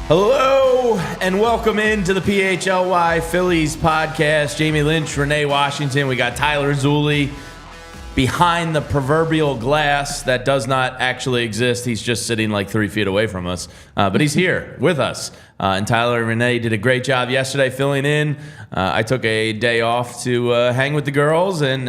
Hello and welcome into the PHLY Phillies podcast. Jamie Lynch, Renee Washington. We got Tyler Zulli behind the proverbial glass that does not actually exist. He's just sitting like 3 feet away from us, but he's here with us. And Tyler and Renee did a great job yesterday filling in. I took a day off to hang with the girls and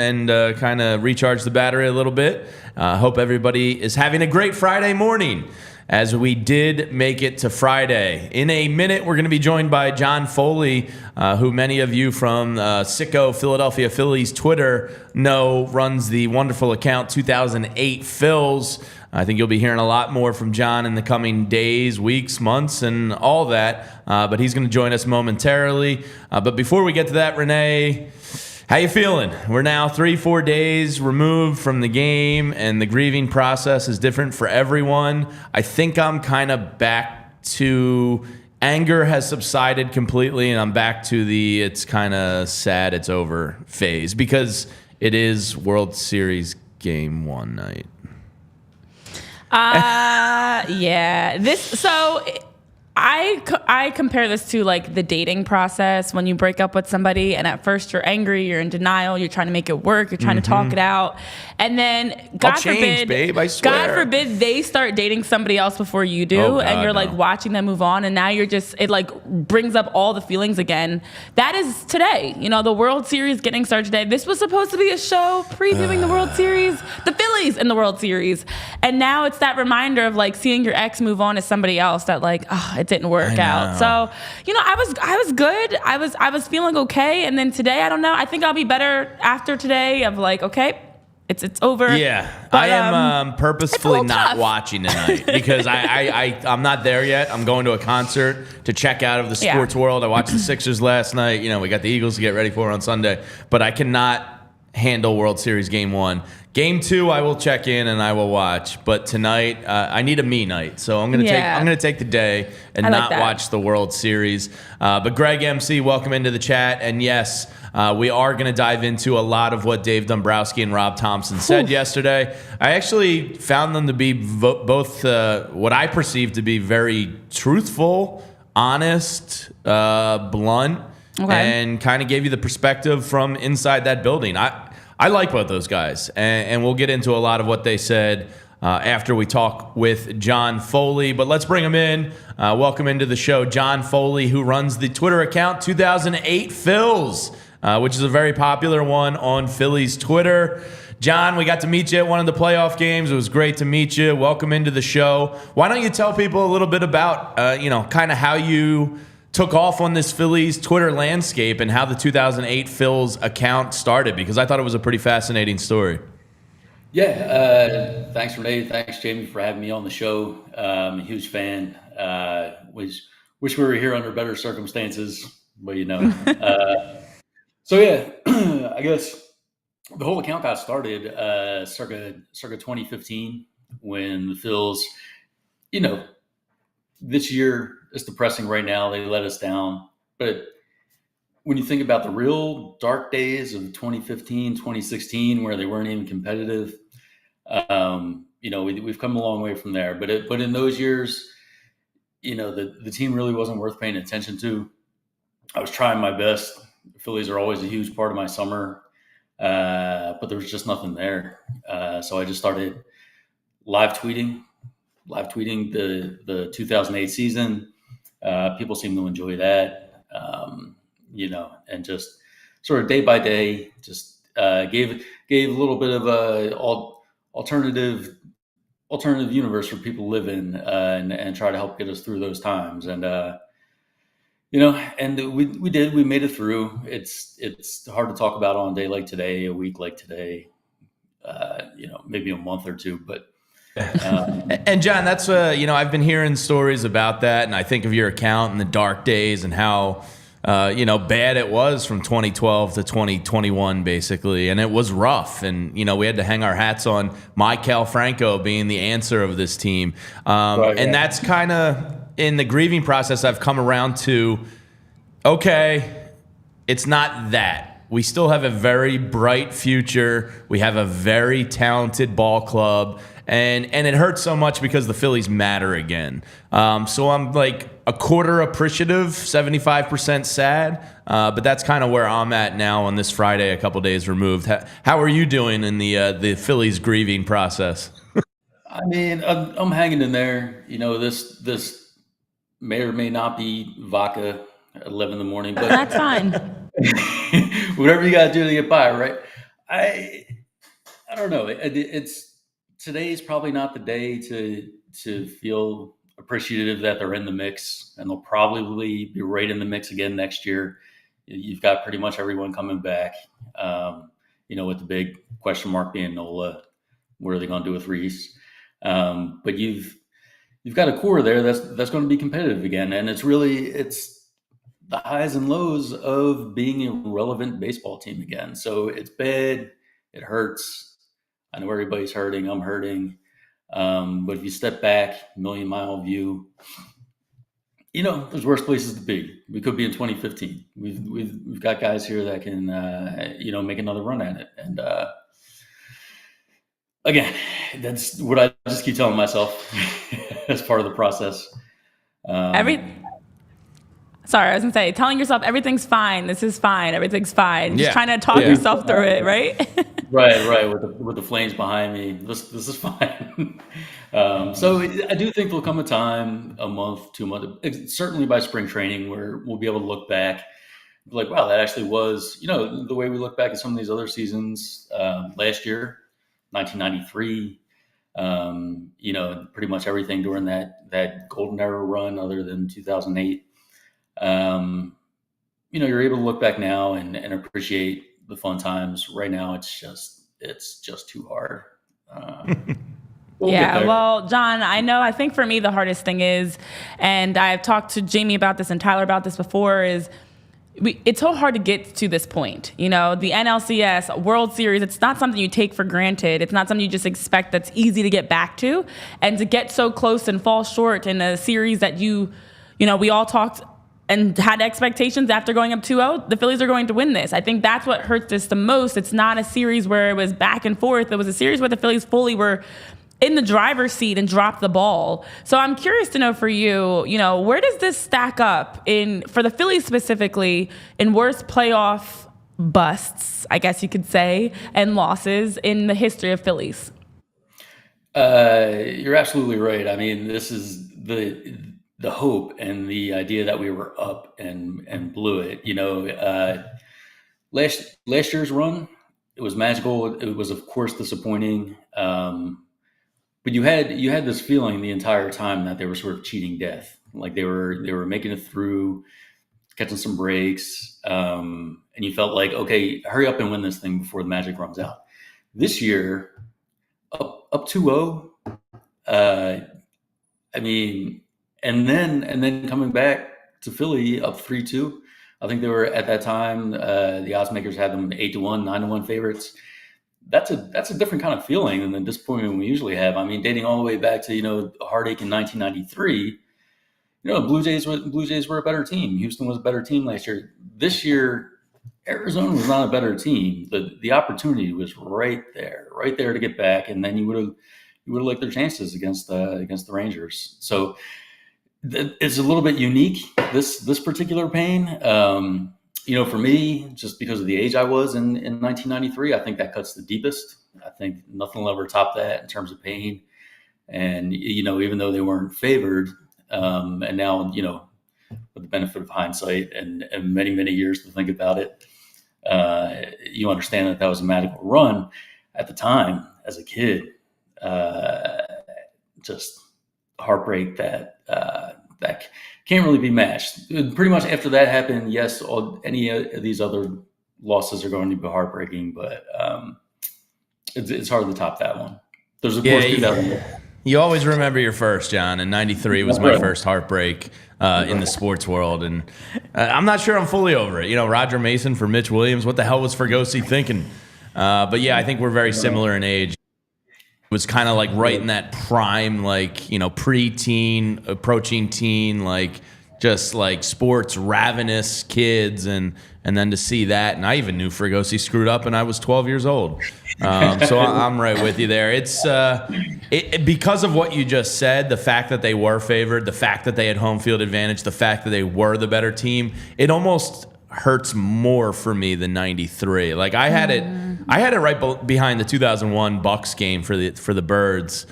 kind of recharge the battery a little bit. Hope everybody is having a great Friday morning, as we did make it to Friday. In a minute, we're going to be joined by John Foley, who many of you from Sicko Philadelphia Phillies Twitter know runs the wonderful account 2008 Phils. I think you'll be hearing a lot more from John in the coming days, weeks, months, and all that. But he's going to join us momentarily. But before we get to that, Renee, how you feeling? We're now 3-4 days removed from the game, and the grieving process is different for everyone. I think I'm kind of back to anger has subsided completely, and I'm back to the it's kind of sad it's over phase, because it is World Series Game 1 night. Yeah. I compare this to like the dating process when you break up with somebody and at first you're angry, you're in denial, you're trying to make it work, you're trying to talk it out, and then God forbid, babe, I swear. God forbid they start dating somebody else before you do, and you're like watching them move on, and now it like brings up all the feelings again. That is today. You know, the World Series getting started today. This was supposed to be a show previewing the World Series, the Phillies in the World Series, and now it's that reminder of like seeing your ex move on to somebody else that like, it didn't work out. So, you know, I was good. I was feeling okay. And then today, I don't know. I think I'll be better after today of like, okay, it's over. Yeah. But, I am purposefully not tough. watching tonight because I'm not there yet. I'm going to a concert to check out of the sports world. I watched the Sixers last night. You know, we got the Eagles to get ready for on Sunday, but I cannot handle World Series Game 1. Game 2, I will check in and I will watch. But tonight, I need a me night, so I'm gonna take the day and not watch the World Series. But Greg MC, welcome into the chat. And yes, we are gonna dive into a lot of what Dave Dombrowski and Rob Thomson said yesterday. I actually found them to be both what I perceive to be very truthful, honest, blunt, and kind of gave you the perspective from inside that building. I like both those guys, and we'll get into a lot of what they said after we talk with John Foley. But let's bring him in. Welcome into the show, John Foley, who runs the Twitter account 2008 Phils, which is a very popular one on Phillies Twitter. John, we got to meet you at one of the playoff games. It was great to meet you. Welcome into the show. Why don't you tell people a little bit about, kind of how you took off on this Phillies Twitter landscape and how the 2008 Phils account started, because I thought it was a pretty fascinating story. Yeah, thanks, Renee. Thanks, Jamie, for having me on the show. I'm a huge fan. Wish we were here under better circumstances, but you know. So yeah, I guess the whole account got started circa 2015 when the Phils, you know, this year is depressing right now. They let us down. But when you think about the real dark days of 2015, 2016, where they weren't even competitive, you know, we've come a long way from there. But in those years, you know, the team really wasn't worth paying attention to. I was trying my best. The Phillies are always a huge part of my summer, but there was just nothing there. So I just started live tweeting the 2008 season. People seem to enjoy that, you know, and just sort of day by day, just gave a little bit of a alternative universe for people to live in, and try to help get us through those times. And you know, and we made it through. It's hard to talk about on a day like today, a week like today, you know, maybe a month or two, but And John, that's I've been hearing stories about that, and I think of your account and the dark days and how bad it was from 2012 to 2021, basically, and it was rough. And we had to hang our hats on Maikel Franco being the answer of this team, and that's kind of in the grieving process. I've come around to, okay, it's not that. We still have a very bright future. We have a very talented ball club. And it hurts so much because the Phillies matter again. So I'm like a quarter appreciative, 75% sad. But that's kind of where I'm at now on this Friday, a couple days removed. How are you doing in the Phillies grieving process? I mean, I'm hanging in there. This may or may not be vodka at 11 in the morning, but that's fine. Whatever you got to do to get by, right? I don't know. Today's probably not the day to feel appreciative that they're in the mix, and they'll probably be right in the mix again next year. You've got pretty much everyone coming back, with the big question mark being Nola. What are they going to do with Reese? But you've got a core there that's going to be competitive again, and it's the highs and lows of being a relevant baseball team again. So it's bad. It hurts. I know everybody's hurting. I'm hurting. But if you step back, million-mile view, there's worse places to be. We could be in 2015. We've got guys here that can, make another run at it. And again, that's what I just keep telling myself as part of the process. Sorry, I was gonna say, telling yourself everything's fine. This is fine. Everything's fine. Just trying to talk yourself through it, right? Right. With the flames behind me, this is fine. So I do think there'll come a time, a month, 2 months, certainly by spring training, where we'll be able to look back, like, wow, that actually was, the way we look back at some of these other seasons last year, 1993. Pretty much everything during that golden era run, other than 2008. You're able to look back now and appreciate the fun times. Right now, it's just too hard. Well, John, I think for me, the hardest thing is, and I've talked to Jamie about this and Tyler about this before, is it's so hard to get to this point. The NLCS World Series, it's not something you take for granted. It's not something you just expect that's easy to get back to. And to get so close and fall short in a series that we all talked and had expectations after going up 2-0, the Phillies are going to win this. I think that's what hurts us the most. It's not a series where it was back and forth. It was a series where the Phillies fully were in the driver's seat and dropped the ball. So I'm curious to know for you, where does this stack up for the Phillies specifically, in worst playoff busts, I guess you could say, and losses in the history of Phillies? You're absolutely right. I mean, this is the hope and the idea that we were up and blew it. Last year's run, it was magical. It was, of course, disappointing. But you had this feeling the entire time that they were sort of cheating death, like they were making it through, catching some breaks, and you felt like, okay, hurry up and win this thing before the magic runs out. This year, up 2-0. And then coming back to Philly up 3-2. I think they were at that time, the odds makers had them 8-1, 9-1 favorites. That's a different kind of feeling than the disappointment we usually have. I mean, dating all the way back to a heartache in 1993. Blue Jays were a better team. Houston was a better team last year. This year, Arizona was not a better team. The opportunity was right there to get back, and then you would have liked their chances against the Rangers. So it's a little bit unique, this particular pain. For me, just because of the age I was in 1993, I think that cuts the deepest. I think nothing will ever top that in terms of pain. And, even though they weren't favored, and now, with the benefit of hindsight and many, many years to think about it, you understand that was a magical run at the time as a kid. Just heartbreak that can't really be matched. Pretty much after that happened, yes, any of these other losses are going to be heartbreaking, but it's hard to top that one. There's, of course, 2000. You always remember your first, John, and 93 was my first heartbreak in the sports world. And I'm not sure I'm fully over it. Roger Mason for Mitch Williams. What the hell was Fregosi thinking? But yeah, I think we're very similar in age. It was kind of like right in that prime, pre-teen, approaching teen, just like sports ravenous kids, and then to see that, and I even knew Fregosi screwed up, and I was 12 years old. So I'm right with you there. It's because of what you just said, the fact that they were favored, the fact that they had home field advantage, the fact that they were the better team. It almost hurts more for me than 93. I had it right behind the 2001 Bucks game for the Birds.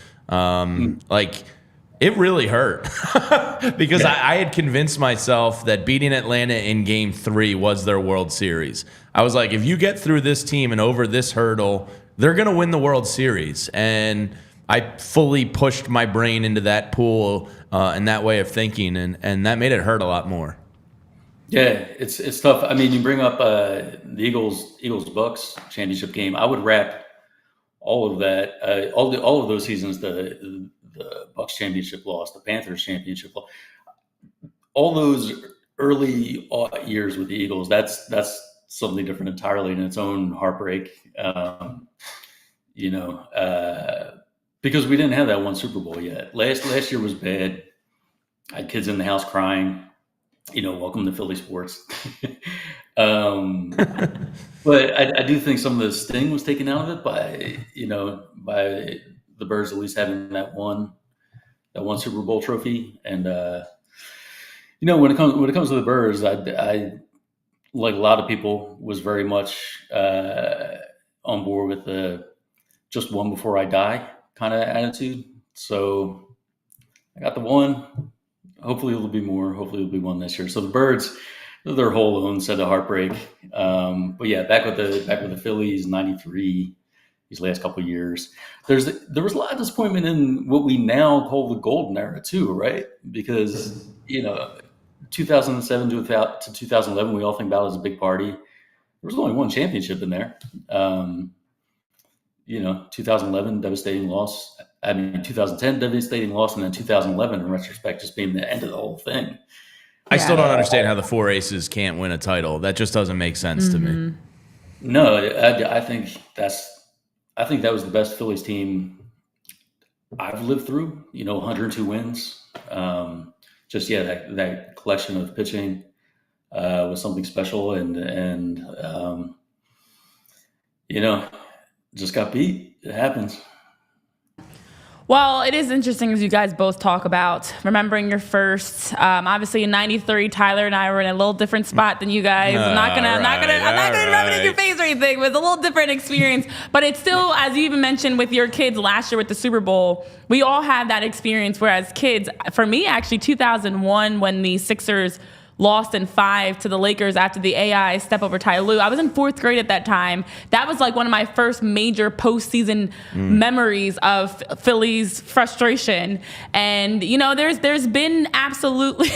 It really hurt because I had convinced myself that beating Atlanta in Game 3 was their World Series. I was like, if you get through this team and over this hurdle, they're going to win the World Series. And I fully pushed my brain into that pool and that way of thinking, and that made it hurt a lot more. Yeah, it's tough. I mean, you bring up the Eagles Bucks championship game. I would wrap all of that, all of those seasons, the Bucks championship loss, the Panthers championship loss, all those early years with the Eagles. That's something different entirely in its own heartbreak. Because we didn't have that one Super Bowl yet. Last year was bad. I had kids in the house crying. Welcome to Philly sports. But I do think some of the sting was taken out of it by the Birds at least having that one Super Bowl trophy. And when it comes to the Birds, I like a lot of people was very much on board with the just one before I die kind of attitude. So I got the one. Hopefully it'll be more. Hopefully it'll be one this year. So the Birds, their whole own set of heartbreak. But yeah, back with the Phillies, 93. These last couple of years, there was a lot of disappointment in what we now call the golden era too, right? Because 2007 to 2011, we all think about it as a big party. There was only one championship in there. 2011 devastating loss. 2010 devastating loss, and then 2011 in retrospect just being the end of the whole thing. I still don't understand how the four aces can't win a title. That just doesn't make sense to me. No, I think that was the best Phillies team I've lived through. 102 wins. That collection of pitching was something special, and just got beat. It happens. Well, it is interesting as you guys both talk about remembering your first. Obviously, in '93, Tyler and I were in a little different spot than you guys. I'm not gonna rub it in your face or anything. But it's a little different experience. But it's still, as you even mentioned with your kids last year with the Super Bowl, we all had that experience. Whereas kids, for me, actually, 2001 when the Sixers lost in 5 to the Lakers after the AI step over Ty Lue. I was in 4th grade at that time. That was like one of my first major postseason memories of Phillies frustration. And, there's been absolutely...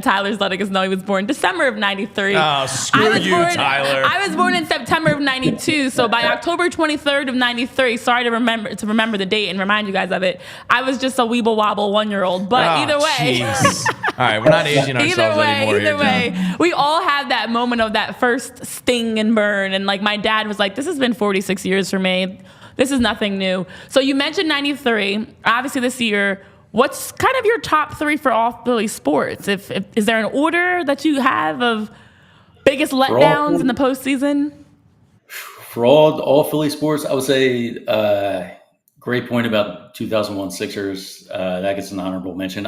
Tyler's letting us know he was born December of 93. Oh, screw you, Tyler. I was born in September of 92. So by October 23rd of 93, sorry to remember the date and remind you guys of it, I was just a weeble wobble 1-year-old. But either way... All right, we're not aging ourselves anymore. Either way, we all have that moment of that first sting and burn. And my dad was like, this has been 46 years for me. This is nothing new. So you mentioned 93. Obviously this year, what's kind of your top 3 for all Philly sports? If is there an order that you have of biggest letdowns in the postseason? For all Philly sports, I would say great point about 2001 Sixers. That gets an honorable mention.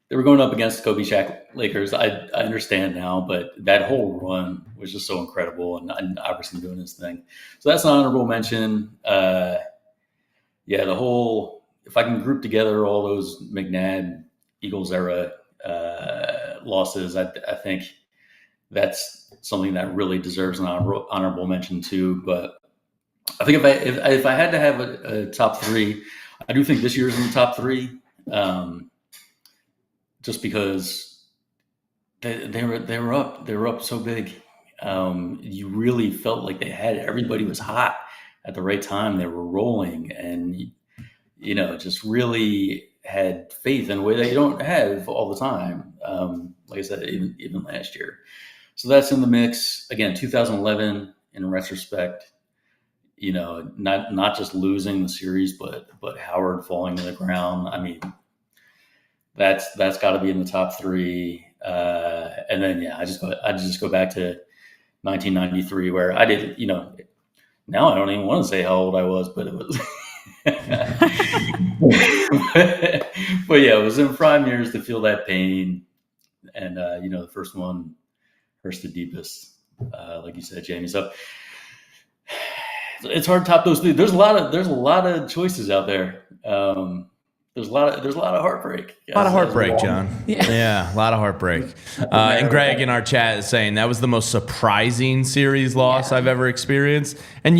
They were going up against the Kobe Shaq Lakers. I understand now, but that whole run was just so incredible, and Iverson doing his thing. So that's an honorable mention. The whole, if I can group together all those McNabb Eagles era losses, I think that's something that really deserves an honorable mention too. But I think if I had to have a top 3, I do think this year's in the top 3. Just because they were up so big, you really felt like they had it. Everybody was hot at the right time. They were rolling, and just really had faith in a way that you don't have all the time. Like I said, even last year. So that's in the mix. Again, 2011 in retrospect, not just losing the series, but Howard falling to the ground. I mean, that's got to be in the top three. And then I just go back to 1993 where I did. Now I don't even want to say how old I was, but it was. but yeah, it was in prime years to feel that pain, and the first one hurts the deepest, like you said, Jamie. So it's hard to top those three. There's a lot of choices out there. There's a lot of heartbreak. A lot of heartbreak, John. Yeah, a lot of heartbreak. And Greg in our chat is saying that was the most surprising series loss I've ever experienced. And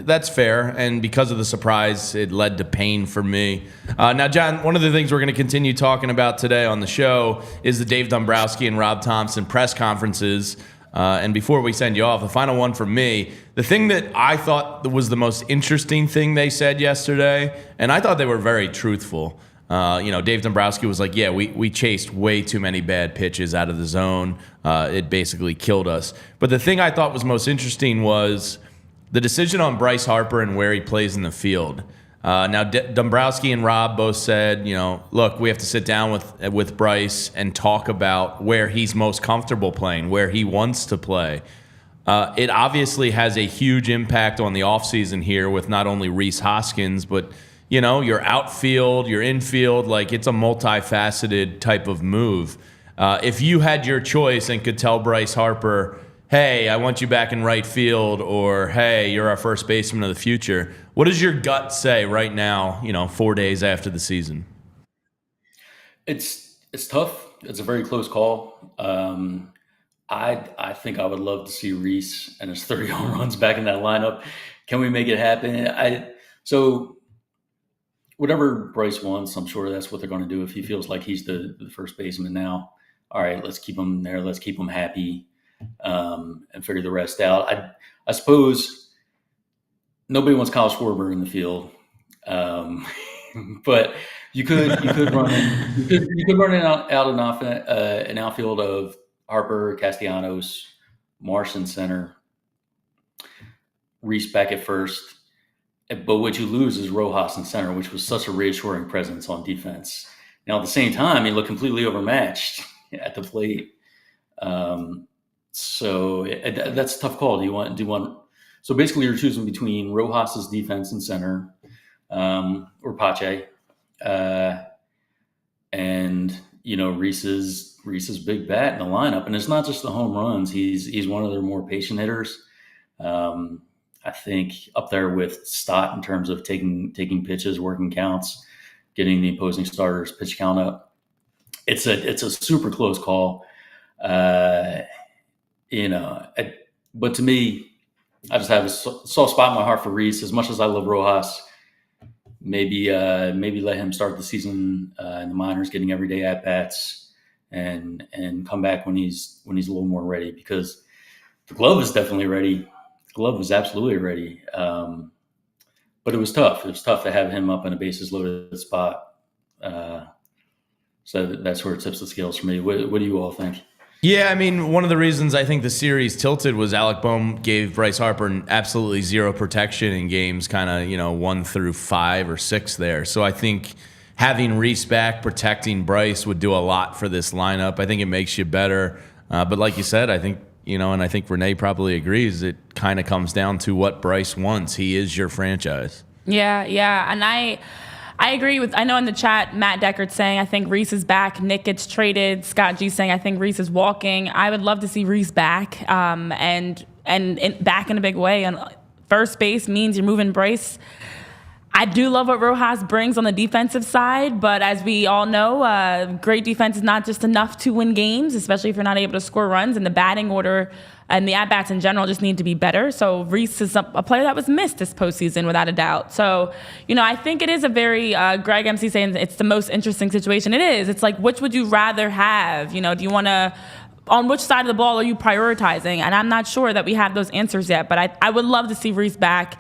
that's fair. And because of the surprise, it led to pain for me. Now, John, one of the things we're going to continue talking about today on the show is the Dave Dombrowski and Rob Thomson press conferences. And before we send you off, the final one from me, the thing that I thought was the most interesting thing they said yesterday, and I thought they were very truthful. Dave Dombrowski was like, we chased way too many bad pitches out of the zone. It basically killed us. But the thing I thought was most interesting was the decision on Bryce Harper and where he plays in the field. Now, Dombrowski and Rob both said, look, we have to sit down with Bryce and talk about where he's most comfortable playing, where he wants to play. It obviously has a huge impact on the offseason here with not only Rhys Hoskins, but, your outfield, your infield, like it's a multifaceted type of move. If you had your choice and could tell Bryce Harper, hey, I want you back in right field, or hey, you're our first baseman of the future, what does your gut say right now, 4 days after the season? It's tough. It's a very close call. I think I would love to see Rhys and his 30 home runs back in that lineup. Can we make it happen? So whatever Bryce wants, I'm sure that's what they're going to do if he feels like he's the first baseman now. All right, let's keep him there. Let's keep him happy. And figure the rest out. I suppose nobody wants Kyle Schwarber in the field, but you could run an outfield of Harper, Castellanos, Marsh in center, Rhys back at first. But what you lose is Rojas in center, which was such a reassuring presence on defense. Now at the same time, he looked completely overmatched at the plate. So that's a tough call. Do you want? So basically, you're choosing between Rojas's defense in center, or Pache, and Rhys's big bat in the lineup. And it's not just the home runs. He's one of their more patient hitters. I think up there with Stott in terms of taking pitches, working counts, getting the opposing starters pitch count up. It's a super close call. But to me, I just have a soft spot in my heart for Rhys. As much as I love Rojas, maybe let him start the season in the minors, getting everyday at bats, and come back when he's a little more ready. Because the glove is definitely ready. The glove was absolutely ready. But it was tough. It was tough to have him up in a bases loaded spot. So that's where it tips the scales for me. What do you all think? Yeah, I mean, one of the reasons I think the series tilted was Alec Bohm gave Bryce Harper absolutely zero protection in games kind of, 1 through 5 or 6 there. So I think having Rhys back protecting Bryce would do a lot for this lineup. I think it makes you better. But like you said, I think, and I think Renee probably agrees, it kind of comes down to what Bryce wants. He is your franchise. Yeah. And I agree with, I know in the chat, Matt Deckard saying, I think Rhys is back. Nick gets traded. Scott G saying, I think Rhys is walking. I would love to see Rhys back and back in a big way. And first base means you're moving Bryce. I do love what Rojas brings on the defensive side, but as we all know, great defense is not just enough to win games, especially if you're not able to score runs, and the batting order and the at-bats in general just need to be better. So Rhys is a player that was missed this postseason without a doubt. So, I think it is a very, Greg MC saying it's the most interesting situation. It is. It's like, which would you rather have? Do you want to, on which side of the ball are you prioritizing? And I'm not sure that we have those answers yet, but I would love to see Rhys back.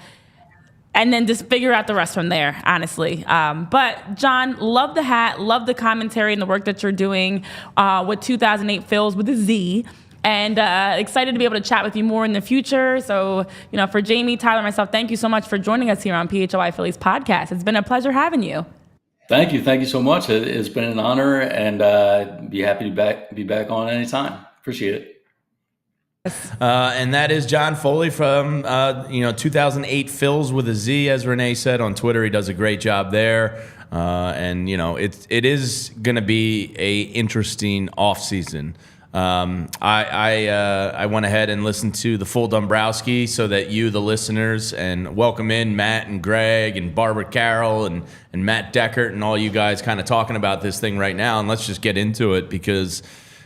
And then just figure out the rest from there, honestly. But John, love the hat, love the commentary and the work that you're doing with 2008 Phils with a Z. And excited to be able to chat with you more in the future. So, for Jamie, Tyler, myself, thank you so much for joining us here on PHLY Phillies podcast. It's been a pleasure having you. Thank you. Thank you so much. It's been an honor, and be happy to be back on anytime. Appreciate it. And that is John Foley from 2008 Phils with a Z, as Renee said on Twitter. He does a great job there, and it is going to be a interesting offseason. I went ahead and listened to the full Dombrowski so that you, the listeners, and welcome in Matt and Greg and Barbara Carroll and Matt Deckert and all you guys kind of talking about this thing right now. And let's just get into it because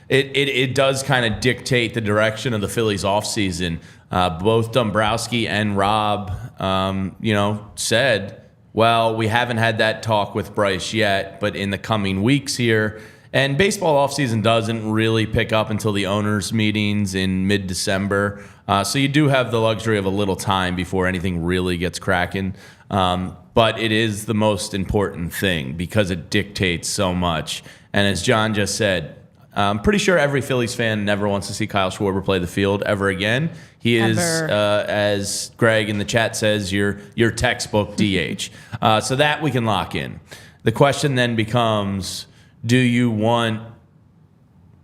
it does kind of dictate the direction of the Phillies offseason. Both Dombrowski and Rob, said, well, we haven't had that talk with Bryce yet, but in the coming weeks here. And baseball offseason doesn't really pick up until the owners' meetings in mid-December. So you do have the luxury of a little time before anything really gets cracking. But it is the most important thing because it dictates so much. And as John just said, I'm pretty sure every Phillies fan never wants to see Kyle Schwarber play the field ever again. He is, as Greg in the chat says, your textbook DH. So that we can lock in. The question then becomes, do you want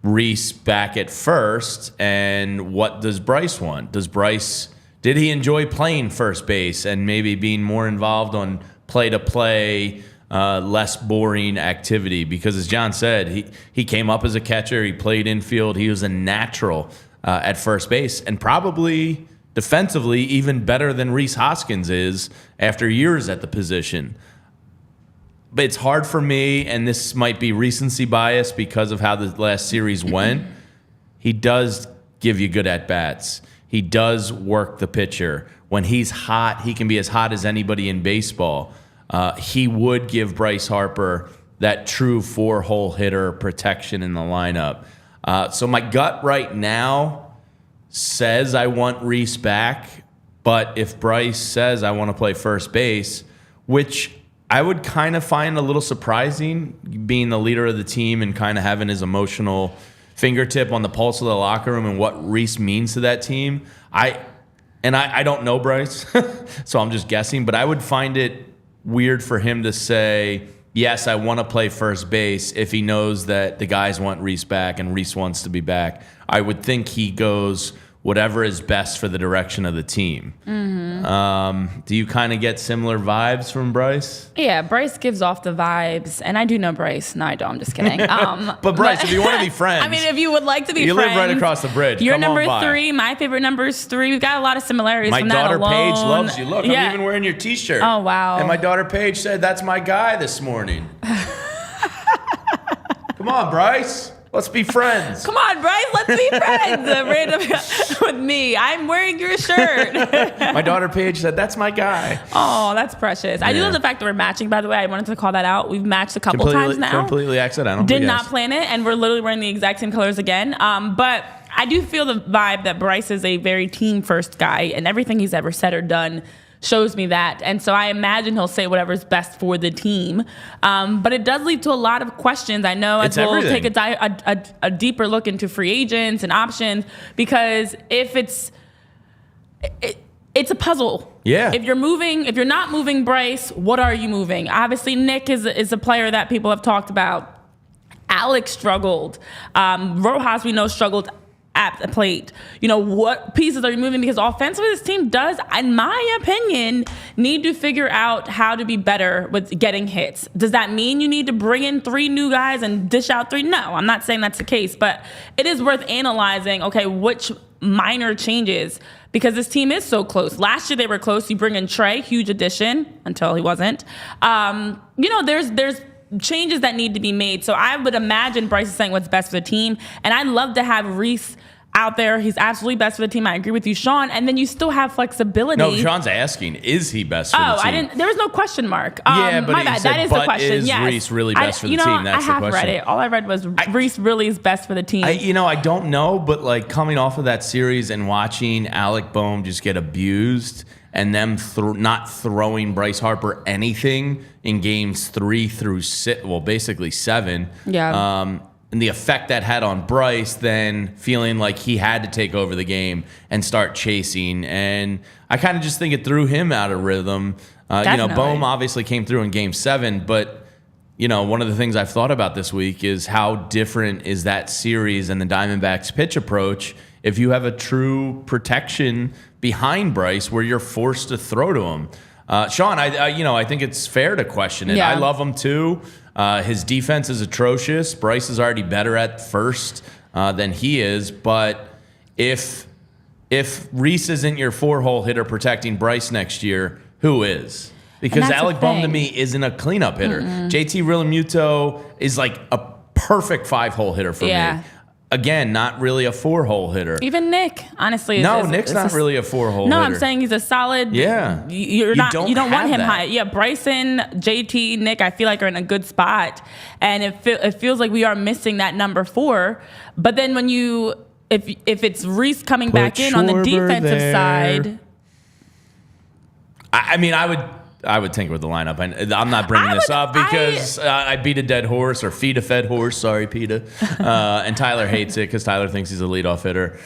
Rhys back at first, and what does Bryce want? Did he enjoy playing first base and maybe being more involved on play-to-play, less boring activity? Because as John said, he came up as a catcher, he played infield, he was a natural at first base, and probably defensively even better than Rhys Hoskins is after years at the position. But it's hard for me, and this might be recency bias because of how the last series went. He does give you good at-bats. He does work the pitcher. When he's hot, he can be as hot as anybody in baseball. He would give Bryce Harper that true four-hole hitter protection in the lineup. So my gut right now says I want Rhys back, but if Bryce says I want to play first base, which I would kind of find a little surprising, being the leader of the team and kind of having his emotional fingertip on the pulse of the locker room and what Rhys means to that team. I don't know Bryce, so I'm just guessing, but I would find it weird for him to say, yes, I want to play first base if he knows that the guys want Rhys back and Rhys wants to be back. I would think he goes whatever is best for the direction of the team. Mm-hmm. Do you kind of get similar vibes from Bryce? Yeah, Bryce gives off the vibes, and I do know Bryce. No, I don't. I'm just kidding. But Bryce, if you want to be friends, I mean, if you would like to be you friends, live right across the bridge. You're Come number on by. 3. My favorite number is 3. We've got a lot of similarities. My from daughter that alone. Paige loves you. Look, yeah. I'm even wearing your T-shirt. Oh wow! And my daughter Paige said, "That's my guy this morning." Come on, Bryce. Let's be friends. Come on, Bryce. Let's be friends. With me. I'm wearing your shirt. My daughter Paige said, "That's my guy." Oh, that's precious. I do love the fact that we're matching, by the way. I wanted to call that out. We've matched a couple times now. Completely accidental. Did not plan it, and we're literally wearing the exact same colors again. But I do feel the vibe that Bryce is a very team-first guy, and everything he's ever said or done shows me that. And so I imagine he'll say whatever's best for the team. But it does lead to a lot of questions. I know as we'll take a deeper look into free agents and options, because if it's a puzzle. Yeah. If you're not moving Bryce, what are you moving? Obviously, Nick is a player that people have talked about. Alex struggled. Rojas, we know, struggled at the plate. What pieces are you moving? Because offensively, this team does, in my opinion, need to figure out how to be better with getting hits. Does that mean you need to bring in 3 new guys and dish out 3? No, I'm not saying that's the case, but it is worth analyzing, okay, which minor changes, because this team is so close. Last year they were close. You bring in Trey, huge addition, until he wasn't. There's changes that need to be made. So I would imagine Bryce is saying what's best for the team. And I'd love to have Rhys out there. He's absolutely best for the team. I agree with you, Sean. And then you still have flexibility. No, Sean's asking, is he best for the team? There was no question mark. Yeah, but my bad. Said, that is the question. Is yes. Rhys really best for the team? That's the question. I have read it. All I read was Rhys really is best for the team. I don't know, but coming off of that series and watching Alec Boehm just get abused and them not throwing Bryce Harper anything in games 3 through 6, well, basically 7. Yeah. And the effect that had on Bryce, then feeling like he had to take over the game and start chasing. And I kind of just think it threw him out of rhythm. Bohm obviously came through in game 7, but one of the things I've thought about this week is how different is that series and the Diamondbacks pitch approach if you have a true protection behind Bryce where you're forced to throw to him. Sean, I think it's fair to question it. Yeah. I love him too. His defense is atrocious. Bryce is already better at first than he is. But if Reese isn't your 4-hole hitter protecting Bryce next year, who is? Because Alec Bohm to me isn't a cleanup hitter. JT Realmuto is like a perfect 5-hole hitter for me. Again, not really a 4-hole hitter. Even Nick, honestly. Nick's not really a 4-hole hitter. No, I'm saying he's a solid. Yeah. You don't want him high. Yeah, Bryson, JT, Nick, I feel like are in a good spot. And it feels like we are missing that number 4. But then when if it's Reese coming back in on the defensive side. I would tinker with the lineup. I'm not bringing this up because I beat a dead horse or feed a fed horse. Sorry, PETA. And Tyler hates it because Tyler thinks he's a leadoff hitter.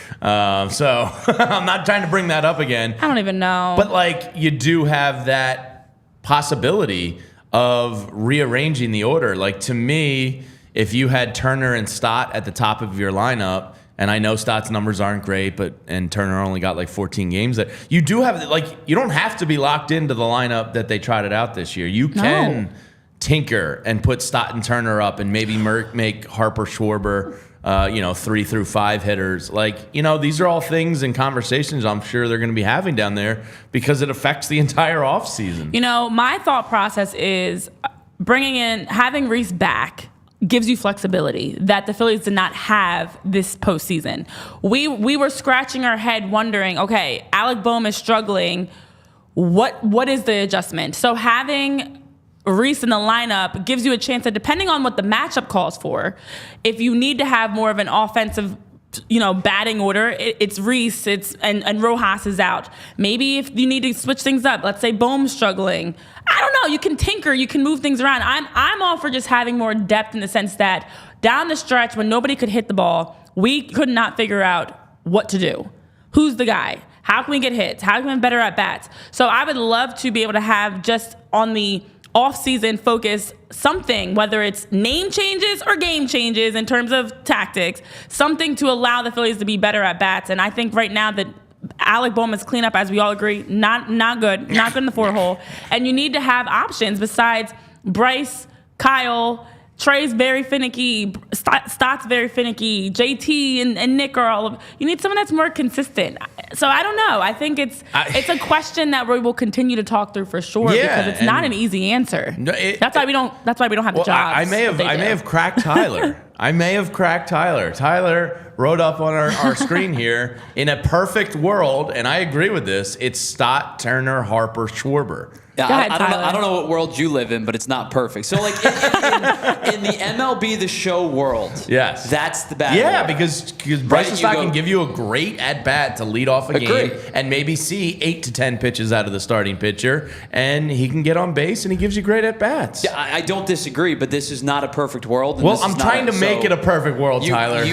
So I'm not trying to bring that up again. I don't even know. But you do have that possibility of rearranging the order. To me, if you had Turner and Stott at the top of your lineup, and I know Stott's numbers aren't great, and Turner only got 14 games. That you do have, you don't have to be locked into the lineup that they trotted out this year. You can tinker and put Stott and Turner up, and maybe make Harper, Schwarber, 3 through 5 hitters. These are all things and conversations I'm sure they're going to be having down there because it affects the entire offseason. My thought process is having Reese back gives you flexibility that the Phillies did not have this postseason. We were scratching our head wondering, okay, Alec Bohm is struggling. What is the adjustment? So having Reese in the lineup gives you a chance that depending on what the matchup calls for, if you need to have more of an offensive batting order, it's Reese, and Rojas is out. Maybe if you need to switch things up, let's say Bohm's struggling. I don't know. You can tinker. You can move things around. I'm all for just having more depth in the sense that down the stretch when nobody could hit the ball, we could not figure out what to do. Who's the guy? How can we get hits? How can we be better at bats? So I would love to be able to have just on the off-season focus something, whether it's name changes or game changes in terms of tactics, something to allow the Phillies to be better at bats. And I think right now that Alec Bohm is cleanup, as we all agree, not good in the 4-hole. And you need to have options besides Bryce, Kyle, Trey's very finicky, Stott's very finicky, JT and Nick are all of. You need someone that's more consistent. So I don't know. I think it's a question that we will continue to talk through for sure because it's not an easy answer. That's why we don't have the jobs. I may have cracked Tyler. Tyler wrote up on our screen here, in a perfect world, and I agree with this, it's Stott, Turner, Harper, Schwarber. Yeah, I don't know what world you live in, but it's not perfect. So, in the MLB The Show world, yes, that's the bad. Yeah, because Bryce Stott can give you a great at bat to lead off a game and maybe see 8 to 10 pitches out of the starting pitcher, and he can get on base and he gives you great at bats. Yeah, I don't disagree, but this is not a perfect world. Well, I'm trying to make it a perfect world, Tyler.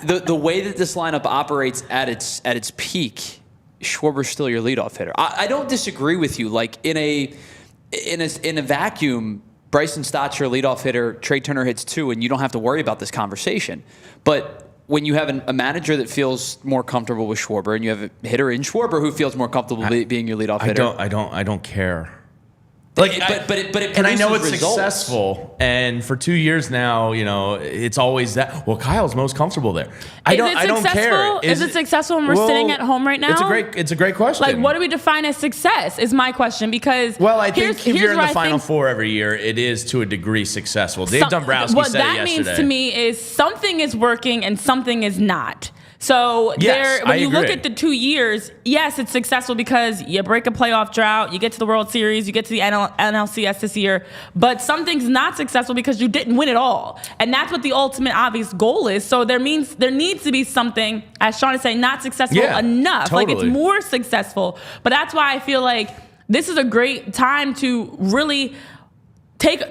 The way that this lineup operates at its peak, Schwarber's still your leadoff hitter. I don't disagree with you. In a vacuum, Bryson Stott's your leadoff hitter. Trey Turner hits 2, and you don't have to worry about this conversation. But when you have a manager that feels more comfortable with Schwarber, and you have a hitter in Schwarber who feels more comfortable being your leadoff hitter, I don't care. But it and I know it's results. Successful, and for 2 years now, it's always that. Well, Kyle's most comfortable there. I don't care. Is it successful when we're sitting at home right now? It's a great question. What do we define as success? Is my question because I think if you're in the Final Four every year, it is to a degree successful. Dave Dombrowski said it yesterday. What that means to me is something is working and something is not. So Yes, when I you agree. look at the 2 years, yes, it's successful because you break a playoff drought, you get to the World Series, you get to the NLCS this year, but something's not successful because you didn't win it all. And that's what the ultimate obvious goal is. So there needs to be something, as Sean is saying, not successful enough. Totally. Like it's more successful. But that's why I feel like this is a great time to really take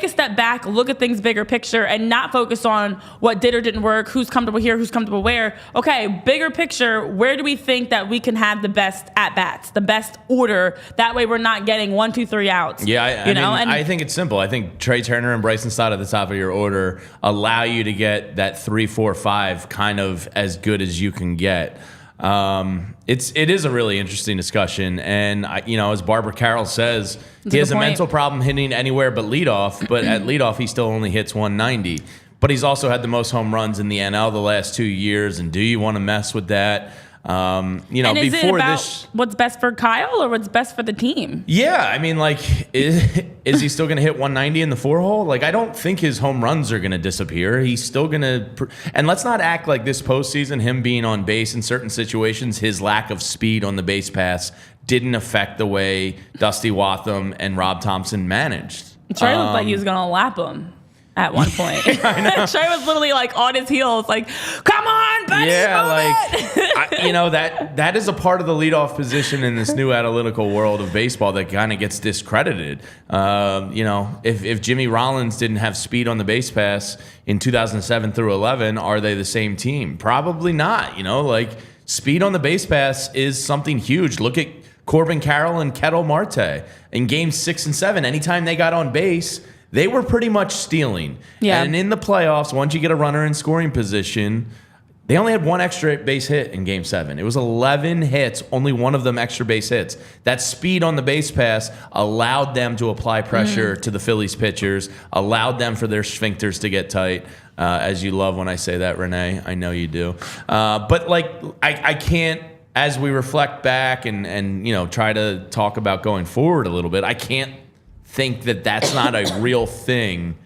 a step back, look at things bigger picture, and not focus on what did or didn't work, who's comfortable here, who's comfortable where. Okay, bigger picture, where do we think that we can have the best at-bats, the best order? That way we're not getting 1, 2, 3 outs. Yeah, I think it's simple. I think Trey Turner and Bryson Stott at the top of your order allow you to get that 3, 4, 5 kind of as good as you can get. It is a really interesting discussion, and as Barbara Carroll says, he has a mental problem hitting anywhere but leadoff. But at leadoff, he still only hits 190. But he's also had the most home runs in the NL the last 2 years. And do you want to mess with that? And is it about what's best for Kyle or what's best for the team? Yeah, I mean, is he still going to hit 190 in the 4-hole? Like, I don't think his home runs are going to disappear. He's still going to... And let's not act like this postseason, him being on base in certain situations, his lack of speed on the base pass didn't affect the way Dusty Wathan and Rob Thomson managed. Trey looked like he was going to lap him at one point. Trey was literally on his heels, like, come on, buddy. Yeah, that is a part of the leadoff position in this new analytical world of baseball that kind of gets discredited. If Jimmy Rollins didn't have speed on the base pass in 2007 through 11, are they the same team? Probably not. Speed on the base pass is something huge. Look at Corbin Carroll and Ketel Marte in games 6 and 7. Anytime they got on base, they were pretty much stealing. Yeah. And in the playoffs, once you get a runner in scoring position, they only had one extra base hit in Game 7. It was 11 hits, only one of them extra base hits. That speed on the base pass allowed them to apply pressure to the Phillies pitchers, allowed them for their sphincters to get tight, as you love when I say that, Renee. I know you do. But I can't, as we reflect back and try to talk about going forward a little bit, I can't think that that's not a real thing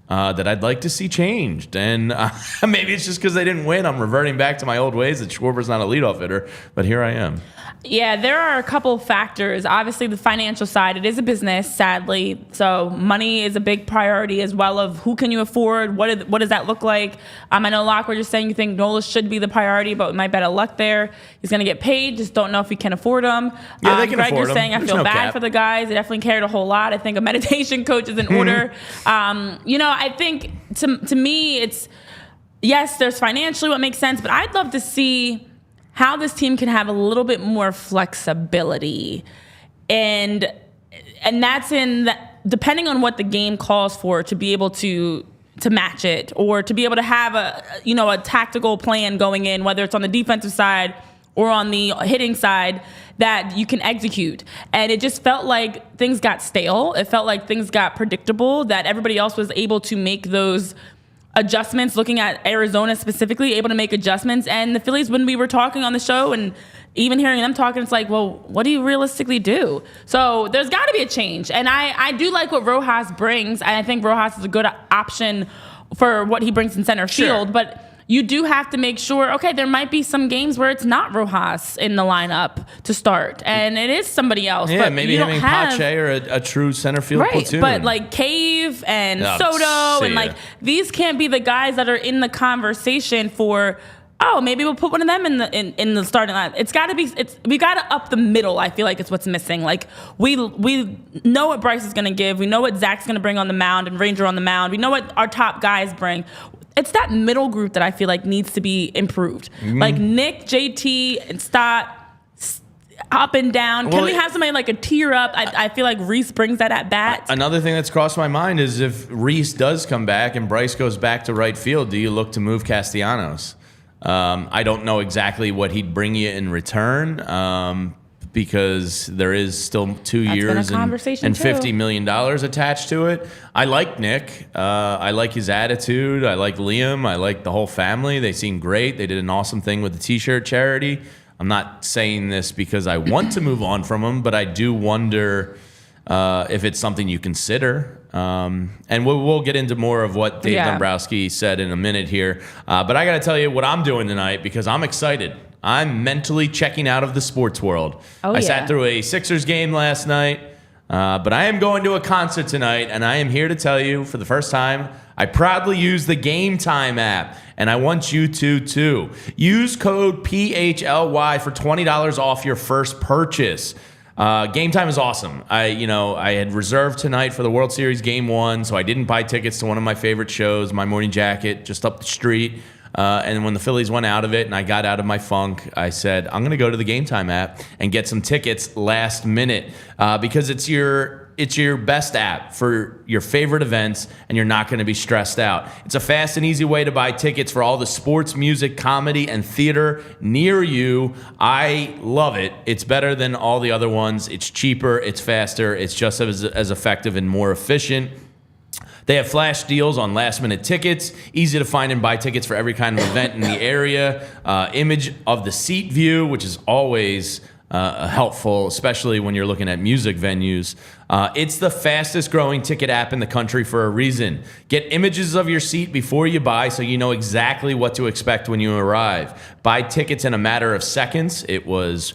that I'd like to see changed. And maybe it's just because they didn't win. I'm reverting back to my old ways that Schwarber's not a leadoff hitter, but here I am. Yeah, there are a couple factors. Obviously, the financial side, it is a business, sadly. So money is a big priority as well of who can you afford? What does that look like? I know, Locke, you're saying you think Nola should be the priority, but we might bet a luck there. He's going to get paid, just don't know if we can afford him. Yeah, they can Greg, afford you're saying I feel bad for the guys. They definitely cared a whole lot. I think a meditation coach is in order. I think to me, it's, yes, there's financially what makes sense, but I'd love to see how this team can have a little bit more flexibility. And that's depending on what the game calls for, to be able to match it, or to be able to have a tactical plan going in, whether it's on the defensive side or on the hitting side, that you can execute. And it just felt like things got stale. It felt like things got predictable, that everybody else was able to make those adjustments, looking at Arizona specifically, able to make adjustments. And the Phillies, when we were talking on the show and even hearing them talking, it's like, well, what do you realistically do? So there's got to be a change. And I do like what Rojas brings. And I think Rojas is a good option for what he brings in center field. But you do have to make sure, okay, there might be some games where it's not Rojas in the lineup to start, and it is somebody else. Yeah, but maybe having Pache or a true center field platoon. But Cave and Soto and these can't be the guys that are in the conversation for, maybe we'll put one of them in the starting line. It's got to be. We got to up the middle. I feel like it's what's missing. We know what Bryce is going to give. We know what Zach's going to bring on the mound and Ranger on the mound. We know what our top guys bring. It's that middle group that I feel like needs to be improved. Like Nick, JT, and Stott, up and down. Can we have somebody like a tier up? I feel like Reese brings that at bat. Another thing that's crossed my mind is if Reese does come back and Bryce goes back to right field, do you look to move Castellanos? I don't know exactly what he'd bring you in return, because there is still 2 years and $50 million attached to it. I like Nick. I like his attitude. I like Liam. I like the whole family. They seem great. They did an awesome thing with the T-shirt charity. I'm not saying this because I want to move on from them, but I do wonder if it's something you consider. And we'll get into more of what Dave Dombrowski said in a minute here. But I got to tell you what I'm doing tonight because I'm excited. I'm mentally checking out of the sports world. I sat through a Sixers game last night, but I am going to a concert tonight, and I am here to tell you for the first time, I proudly use the Game Time app, and I want you to too. Use code PHLY for $20 off your first purchase. Game Time is awesome. I had reserved tonight for the World Series Game 1, so I didn't buy tickets to one of my favorite shows, My Morning Jacket, just up the street. And when the Phillies went out of it and I got out of my funk, I said, I'm going to go to the Game Time app and get some tickets last minute because it's your best app for your favorite events and you're not going to be stressed out. It's a fast and easy way to buy tickets for all the sports, music, comedy, and theater near you. I love it. It's better than all the other ones. It's cheaper. It's faster. It's just as effective and more efficient. They have flash deals on last-minute tickets, easy to find and buy tickets for every kind of event in the area, image of the seat view, which is always helpful, especially when you're looking at music venues. It's the fastest-growing ticket app in the country for a reason. Get images of your seat before you buy so you know exactly what to expect when you arrive. Buy tickets in a matter of seconds. It was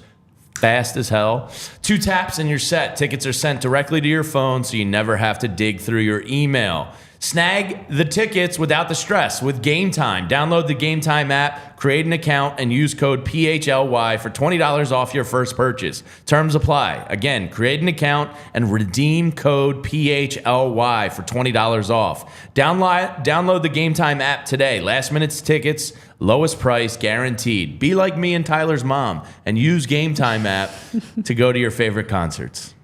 fast as hell. 2 taps and you're set. Tickets are sent directly to your phone so you never have to dig through your email. Snag the tickets without the stress with Game Time. Download the Game Time app, create an account, and use code PHLY for $20 off your first purchase. Terms apply. Again, create an account and redeem code PHLY for $20 off. Download the Game Time app today. Last minute tickets, lowest price guaranteed. Be like me and Tyler's mom and use Game Time app to go to your favorite concerts.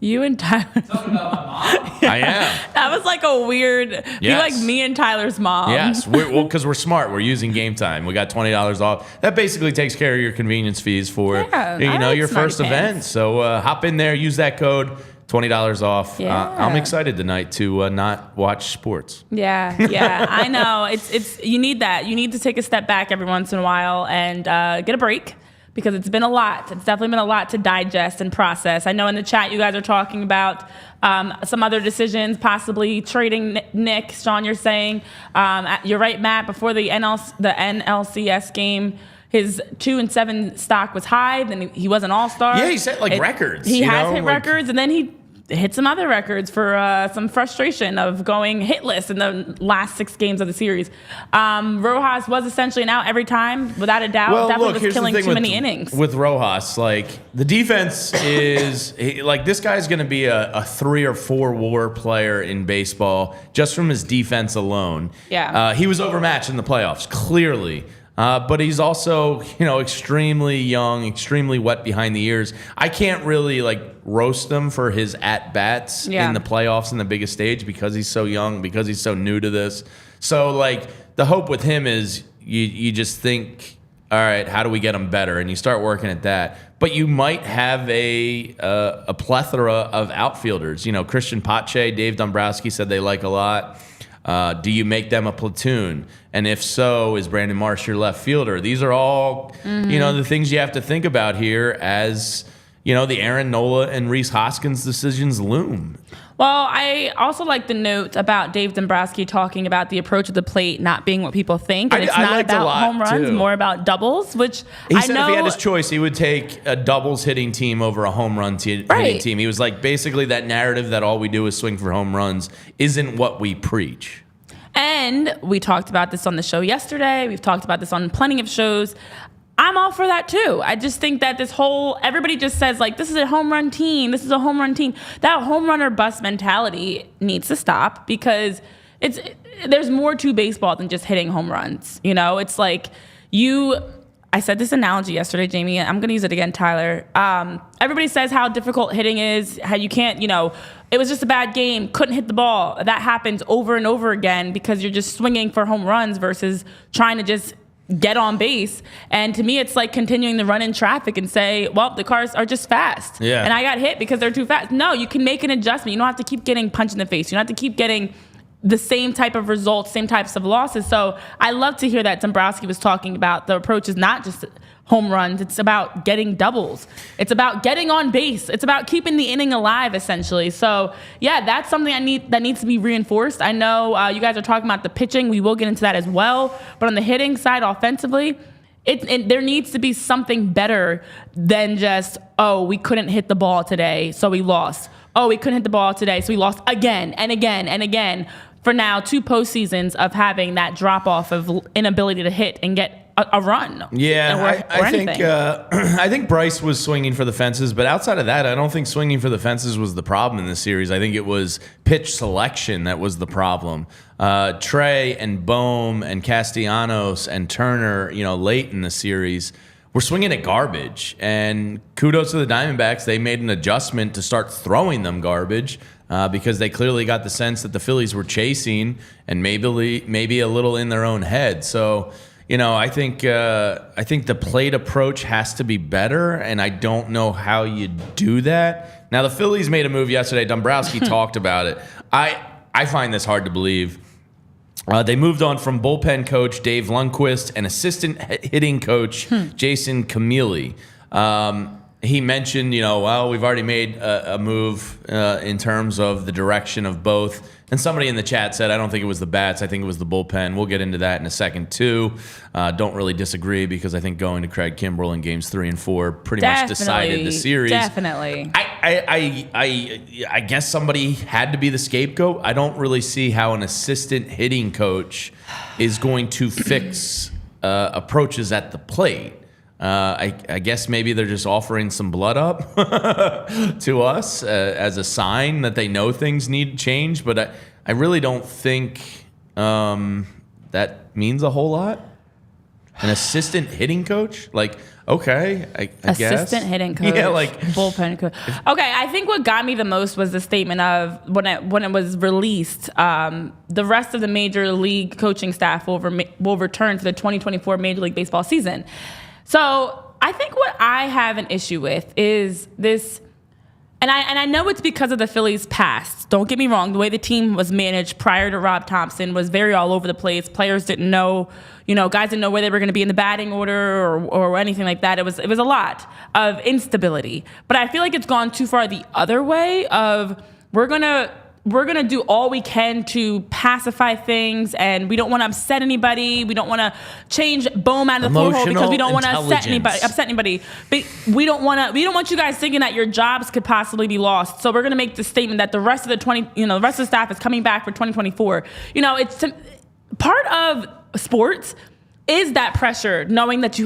You and Tyler. Talking about my mom? I am. That was like a weird. Yes. Be like me and Tyler's mom. Yes, because we're smart. We're using Game Time. We got $20 off. That basically takes care of your convenience fees for your first event. So hop in there, use that code. $20 off. Yeah. I'm excited tonight to not watch sports. Yeah, I know. It's you need that. You need to take a step back every once in a while and get a break. Because it's been a lot. It's definitely been a lot to digest and process. I know in the chat you guys are talking about some other decisions, possibly trading Nick. Sean, you're saying. You're right, Matt. Before the NLCS game, his 2-7 stock was high. Then he was an all-star. Yeah, he set records. He has hit records, and then he hit some other records for some frustration of going hitless in the last 6 games of the series. Rojas was essentially an out every time, without a doubt. Well, Definitely look, was killing too many innings. innings. With Rojas, the defense is this guy's going to be a 3 or 4 WAR player in baseball just from his defense alone. Yeah. He was overmatched in the playoffs, clearly. But he's also, extremely young, extremely wet behind the ears. I can't really roast him for his at-bats in the playoffs and the biggest stage because he's so young, because he's so new to this. So the hope with him is you just think, all right, how do we get him better? And you start working at that. But you might have a plethora of outfielders. Christian Pache, Dave Dombrowski said they like a lot. Do you make them a platoon? And if so, is Brandon Marsh your left fielder? These are all, the things you have to think about here as, the Aaron Nola and Rhys Hoskins decisions loom. Well, I also like the note about Dave Dombrowski talking about the approach of the plate not being what people think. And it's not about home runs, more about doubles, which he said if he had his choice, he would take a doubles hitting team over a home run hitting team. He was basically that narrative that all we do is swing for home runs isn't what we preach. And we talked about this on the show yesterday. We've talked about this on plenty of shows. I'm all for that too. I just think that everybody just says this is a home run team. This is a home run team. That home run or bust mentality needs to stop because there's more to baseball than just hitting home runs. It's I said this analogy yesterday, Jamie. I'm going to use it again, Tyler. Everybody says how difficult hitting is, how you can't, it was just a bad game, couldn't hit the ball. That happens over and over again because you're just swinging for home runs versus trying to just get on base. And to me, it's like continuing to run in traffic and say, well, the cars are just fast. Yeah. And I got hit because they're too fast. No, you can make an adjustment. You don't have to keep getting punched in the face. You don't have to keep getting the same type of results, same types of losses. So I love to hear that Dombrowski was talking about the approach is not just home runs. It's about getting doubles. It's about getting on base. It's about keeping the inning alive, essentially. So, yeah, that's something that needs to be reinforced. I know you guys are talking about the pitching. We will get into that as well. But on the hitting side, offensively, there needs to be something better than just, we couldn't hit the ball today, so we lost. We couldn't hit the ball today, so we lost again and again and again. For now, 2 postseasons of having that drop-off of inability to hit and get a run. Yeah, I think Bryce was swinging for the fences, but outside of that, I don't think swinging for the fences was the problem in this series. I think it was pitch selection that was the problem. Trey and Bohm and Castellanos and Turner, late in the series, were swinging at garbage. And kudos to the Diamondbacks. They made an adjustment to start throwing them garbage because they clearly got the sense that the Phillies were chasing and maybe a little in their own head. So, I think the plate approach has to be better, and I don't know how you do that. Now, the Phillies made a move yesterday. Dombrowski talked about it. I find this hard to believe. They moved on from bullpen coach Dave Lundquist and assistant hitting coach Jason Camilli. He mentioned, we've already made a move in terms of the direction of both. And somebody in the chat said, I don't think it was the bats. I think it was the bullpen. We'll get into that in a second, too. Don't really disagree because I think going to Craig Kimbrell in games 3 and 4 pretty much decided the series. Definitely. I guess somebody had to be the scapegoat. I don't really see how an assistant hitting coach is going to fix approaches at the plate. I guess maybe they're just offering some blood up to us as a sign that they know things need to change. But I really don't think that means a whole lot. An assistant hitting coach? Okay, I guess. Assistant hitting coach. Yeah, bullpen coach. Okay, I think what got me the most was the statement of when it was released, the rest of the major league coaching staff will return for the 2024 Major League Baseball season. So I think what I have an issue with is this, and I know it's because of the Phillies' past. Don't get me wrong. The way the team was managed prior to Rob Thomson was very all over the place. Players didn't know, guys didn't know where they were going to be in the batting order or anything like that. It was a lot of instability. But I feel like it's gone too far the other way of we're gonna do all we can to pacify things, and we don't want to upset anybody. We don't want to change Bohm out of the 4-hole because we don't want to upset anybody. But we don't want you guys thinking that your jobs could possibly be lost. So we're gonna make the statement that the rest of the staff is coming back for 2024. It's part of sports. Is that pressure, knowing that you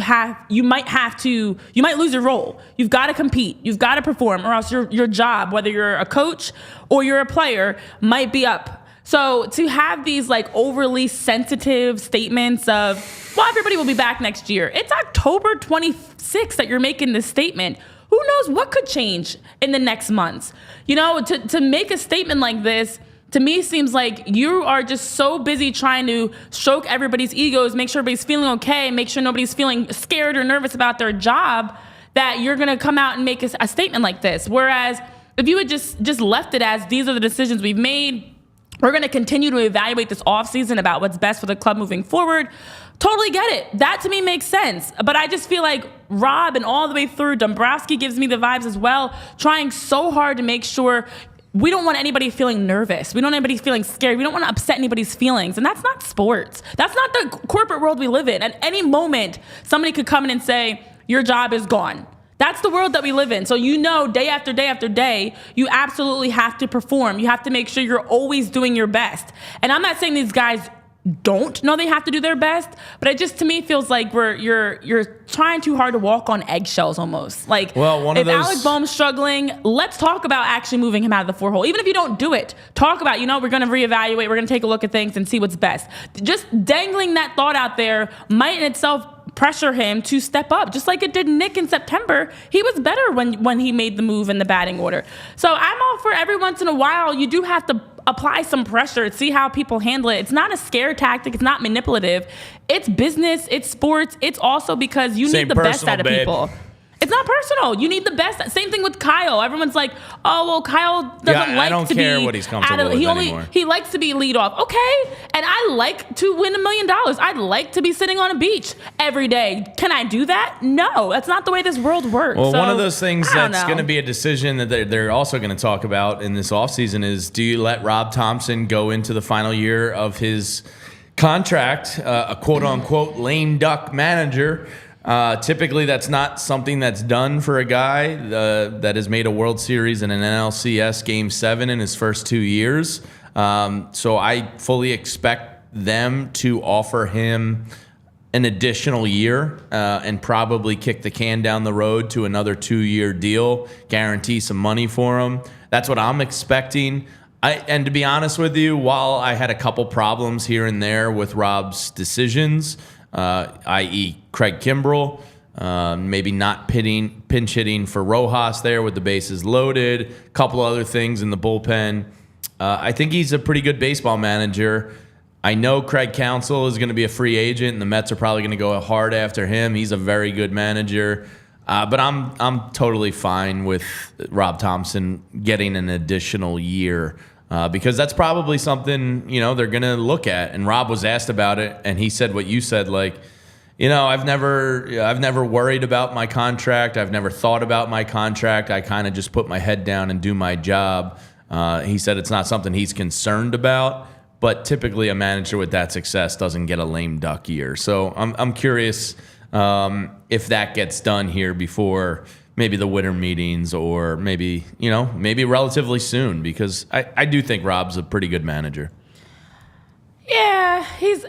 might lose your role. You've got to compete. You've got to perform, or else your job, whether you're a coach or you're a player, might be up. So to have these overly sensitive statements of, everybody will be back next year. It's October 26th that you're making this statement. Who knows what could change in the next months? To make a statement like this, to me, seems like you are just so busy trying to stroke everybody's egos, make sure everybody's feeling okay, make sure nobody's feeling scared or nervous about their job, that you're going to come out and make a statement like this. Whereas if you had just left it as, these are the decisions we've made, we're going to continue to evaluate this offseason about what's best for the club moving forward. Totally get it. That to me makes sense. But I just feel like Rob and all the way through, Dombrowski gives me the vibes as well, trying so hard to make sure we don't want anybody feeling nervous. We don't want anybody feeling scared. We don't want to upset anybody's feelings. And that's not sports. That's not the corporate world we live in. At any moment, somebody could come in and say, your job is gone. That's the world that we live in. So day after day after day, you absolutely have to perform. You have to make sure you're always doing your best. And I'm not saying these guys don't know they have to do their best, but it just to me feels like you're trying too hard to walk on eggshells almost. If Alec Bohm's struggling, let's talk about actually moving him out of the 4-hole. Even if you don't do it, talk about, we're going to reevaluate, we're going to take a look at things and see what's best. Just dangling that thought out there might in itself pressure him to step up, just like it did Nick in September. He was better when he made the move in the batting order. So I'm all for every once in a while, you do have to apply some pressure, see how people handle it. It's not a scare tactic. It's not manipulative. It's business. It's sports. It's also because you need the best out of people. It's not personal. You need the best. Same thing with Kyle. Everyone's like, oh, well, Kyle doesn't like I don't to care be what he's comfortable with anymore. He likes to be leadoff. Okay. And I like to win $1 million. I'd like to be sitting on a beach every day. Can I do that? No. That's not the way this world works. Well, so, one of those things that's going to be a decision that they're also going to talk about in this offseason is, do you let Rob Thomson go into the final year of his contract, a quote-unquote lame duck manager? Typically, that's not something that's done for a guy that has made a World Series and an NLCS Game 7 in his first 2 years. So I fully expect them to offer him an additional year and probably kick the can down the road to another 2-year deal, guarantee some money for him. That's what I'm expecting. And to be honest with you, while I had a couple problems here and there with Rob's decisions, i.e. Craig Kimbrell, maybe not pinch hitting for Rojas there with the bases loaded, a couple other things in the bullpen. I think he's a pretty good baseball manager. I know Craig Counsell is going to be a free agent, and the Mets are probably going to go hard after him. He's a very good manager. But I'm totally fine with Rob Thomson getting an additional year because that's probably something, they're going to look at. And Rob was asked about it, and he said what you said, like, I've never worried about my contract. I've never thought about my contract. I kind of just put my head down and do my job. He said it's not something he's concerned about, but typically a manager with that success doesn't get a lame duck year. So I'm curious if that gets done here before maybe the winter meetings or maybe relatively soon, because I do think Rob's a pretty good manager. Yeah, he's,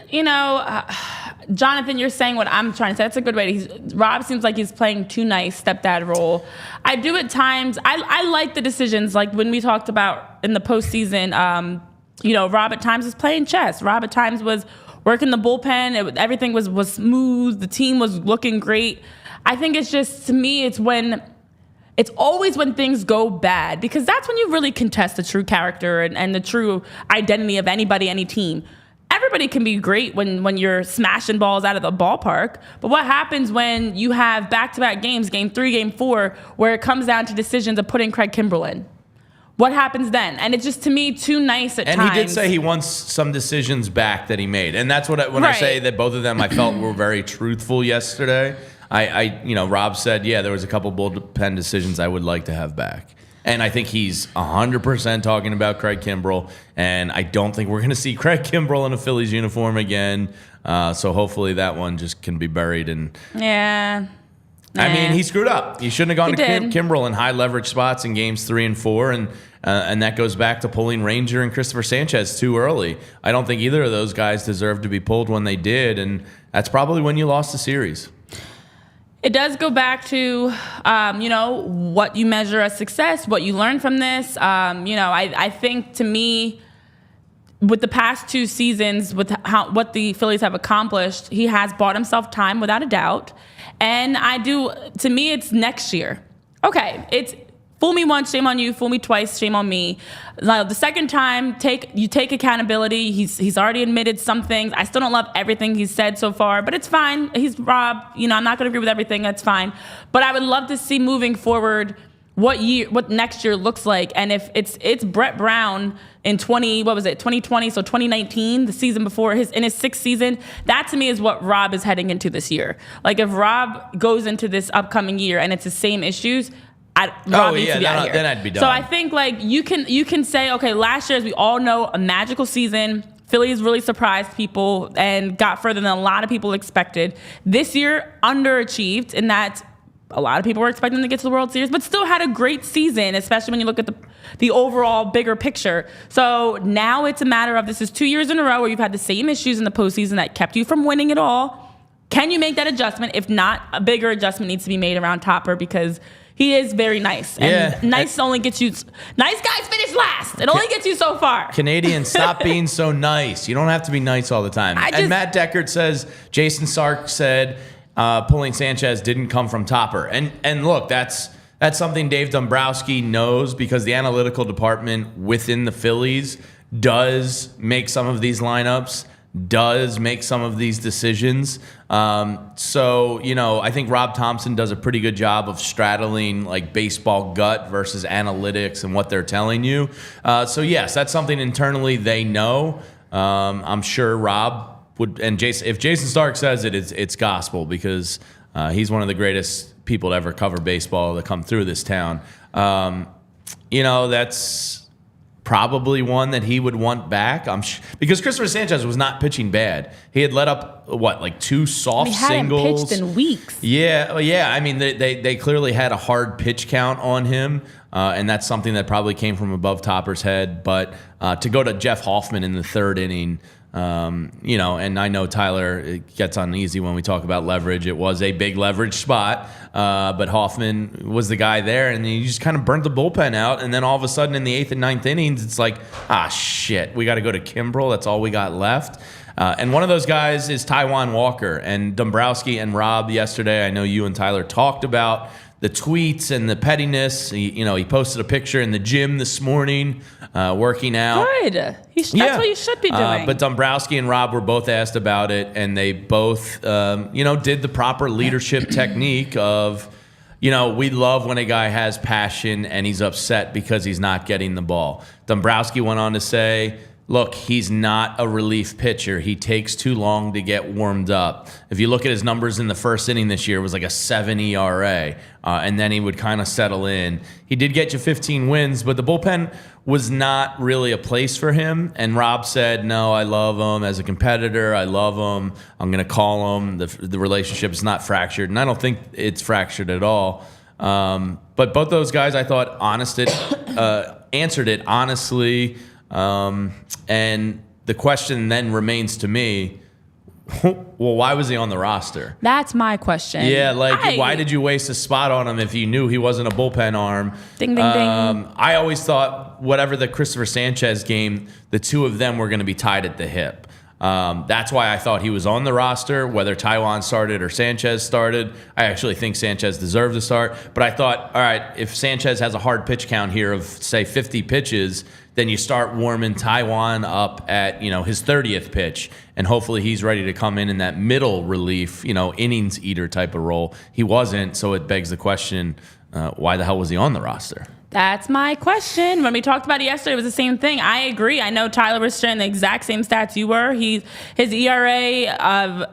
Jonathan, you're saying what I'm trying to say. That's a good way. Rob seems like he's playing too nice stepdad role. I do at times. I like the decisions, like when we talked about in the postseason, Rob at times was playing chess. Rob at times was working the bullpen. Everything was smooth. The team was looking great. I think it's just, to me, it's always when things go bad, because that's when you really can test the true character and the true identity of anybody, any team. Everybody can be great when you're smashing balls out of the ballpark, but what happens when you have back-to-back games, Game 3, Game 4, where it comes down to decisions of putting Craig Kimbrell in? What happens then? And it's just, to me, too nice at times. And he did say he wants some decisions back that he made. And that's what when I say that both of them I felt were very truthful yesterday. Rob said, yeah, there was a couple bullpen decisions I would like to have back. And I think he's 100% talking about Craig Kimbrell. And I don't think we're going to see Craig Kimbrell in a Phillies uniform again. So hopefully that one just can be buried. Yeah. I mean, he screwed up. He shouldn't have gone to Kimbrell in high leverage spots in games 3 and 4, and that goes back to pulling Ranger and Christopher Sanchez too early. I don't think either of those guys deserved to be pulled when they did, and that's probably when you lost the series. It does go back to, what you measure as success, what you learn from this. I think, to me, with the past 2 seasons, with what the Phillies have accomplished, he has bought himself time without a doubt. And to me, it's next year. Okay, it's fool me once, shame on you. Fool me twice, shame on me. Now, the second time, you take accountability. He's already admitted some things. I still don't love everything he's said so far, but it's fine. He's Rob. I'm not going to agree with everything. That's fine. But I would love to see moving forward what next year looks like. And if it's Brett Brown in 2020, so 2019, the season before, in his 6th season, that to me is what Rob is heading into this year. Like, if Rob goes into this upcoming year and it's the same issues, Rob needs to be out of here. Then I'd be done. So I think, like, you can say, okay, last year, as we all know, a magical season. Phillies really surprised people and got further than a lot of people expected. This year, underachieved in that a lot of people were expecting to get to the World Series, but still had a great season, especially when you look at the overall bigger picture. So now it's a matter of, this is 2 years in a row where you've had the same issues in the postseason that kept you from winning it all. Can you make that adjustment? If not, a bigger adjustment needs to be made around Topper, because he is very nice. And nice only gets you... Nice guys finish last. It only gets you so far. Canadians, stop being so nice. You don't have to be nice all the time. And Matt Deckard says, Jason Sark said, pulling Sanchez didn't come from Topper. And look, that's something Dave Dombrowski knows, because the analytical department within the Phillies does make some of these lineups. does make some of these decisions. So, I think Rob Thomson does a pretty good job of straddling like baseball gut versus analytics and what they're telling you. So, yes, that's something internally they know. I'm sure Rob would, and Jason, if Jason Stark says it's gospel, because he's one of the greatest people to ever cover baseball to come through this town. That's probably one that he would want back. Because Christopher Sanchez was not pitching bad. He had let up two soft singles. He hadn't pitched in weeks. Yeah. I mean, they clearly had a hard pitch count on him, and that's something that probably came from above Topper's head. But to go to Jeff Hoffman in the third inning. And I know Tyler gets uneasy when we talk about leverage. It was a big leverage spot, but Hoffman was the guy there, and he just kind of burnt the bullpen out. And then all of a sudden in the 8th and 9th innings, it's like, shit, we got to go to Kimbrel. That's all we got left. And one of those guys is Taijuan Walker. And Dombrowski and Rob yesterday, I know you and Tyler talked about the tweets and the pettiness. He posted a picture in the gym this morning, working out. Good. That's what you should be doing. But Dombrowski and Rob were both asked about it, and they both, did the proper leadership technique of, we love when a guy has passion and he's upset because he's not getting the ball. Dombrowski went on to say, look, he's not a relief pitcher. He takes too long to get warmed up. If you look at his numbers in the first inning this year, it was like a 7 ERA, and then he would kind of settle in. He did get you 15 wins, but the bullpen was not really a place for him. And Rob said, no, I love him as a competitor. I love him. I'm going to call him. The relationship is not fractured, and I don't think it's fractured at all. But both those guys, I thought, answered it honestly. And the question then remains to me, well, why was he on the roster? That's my question. Yeah, why did you waste a spot on him if you knew he wasn't a bullpen arm? Ding, ding, ding. I always thought whatever the Christopher Sanchez game, the two of them were going to be tied at the hip. That's why I thought he was on the roster, whether Taijuan started or Sanchez started. I actually think Sanchez deserved to start. But I thought, all right, if Sanchez has a hard pitch count here of, say, 50 pitches, then you start warming Taijuan up at, his 30th pitch, and hopefully he's ready to come in that middle relief, innings eater type of role. He wasn't, so it begs the question, why the hell was he on the roster? That's my question. When we talked about it yesterday, it was the same thing. I agree. I know Tyler was sharing the exact same stats you were. His ERA of,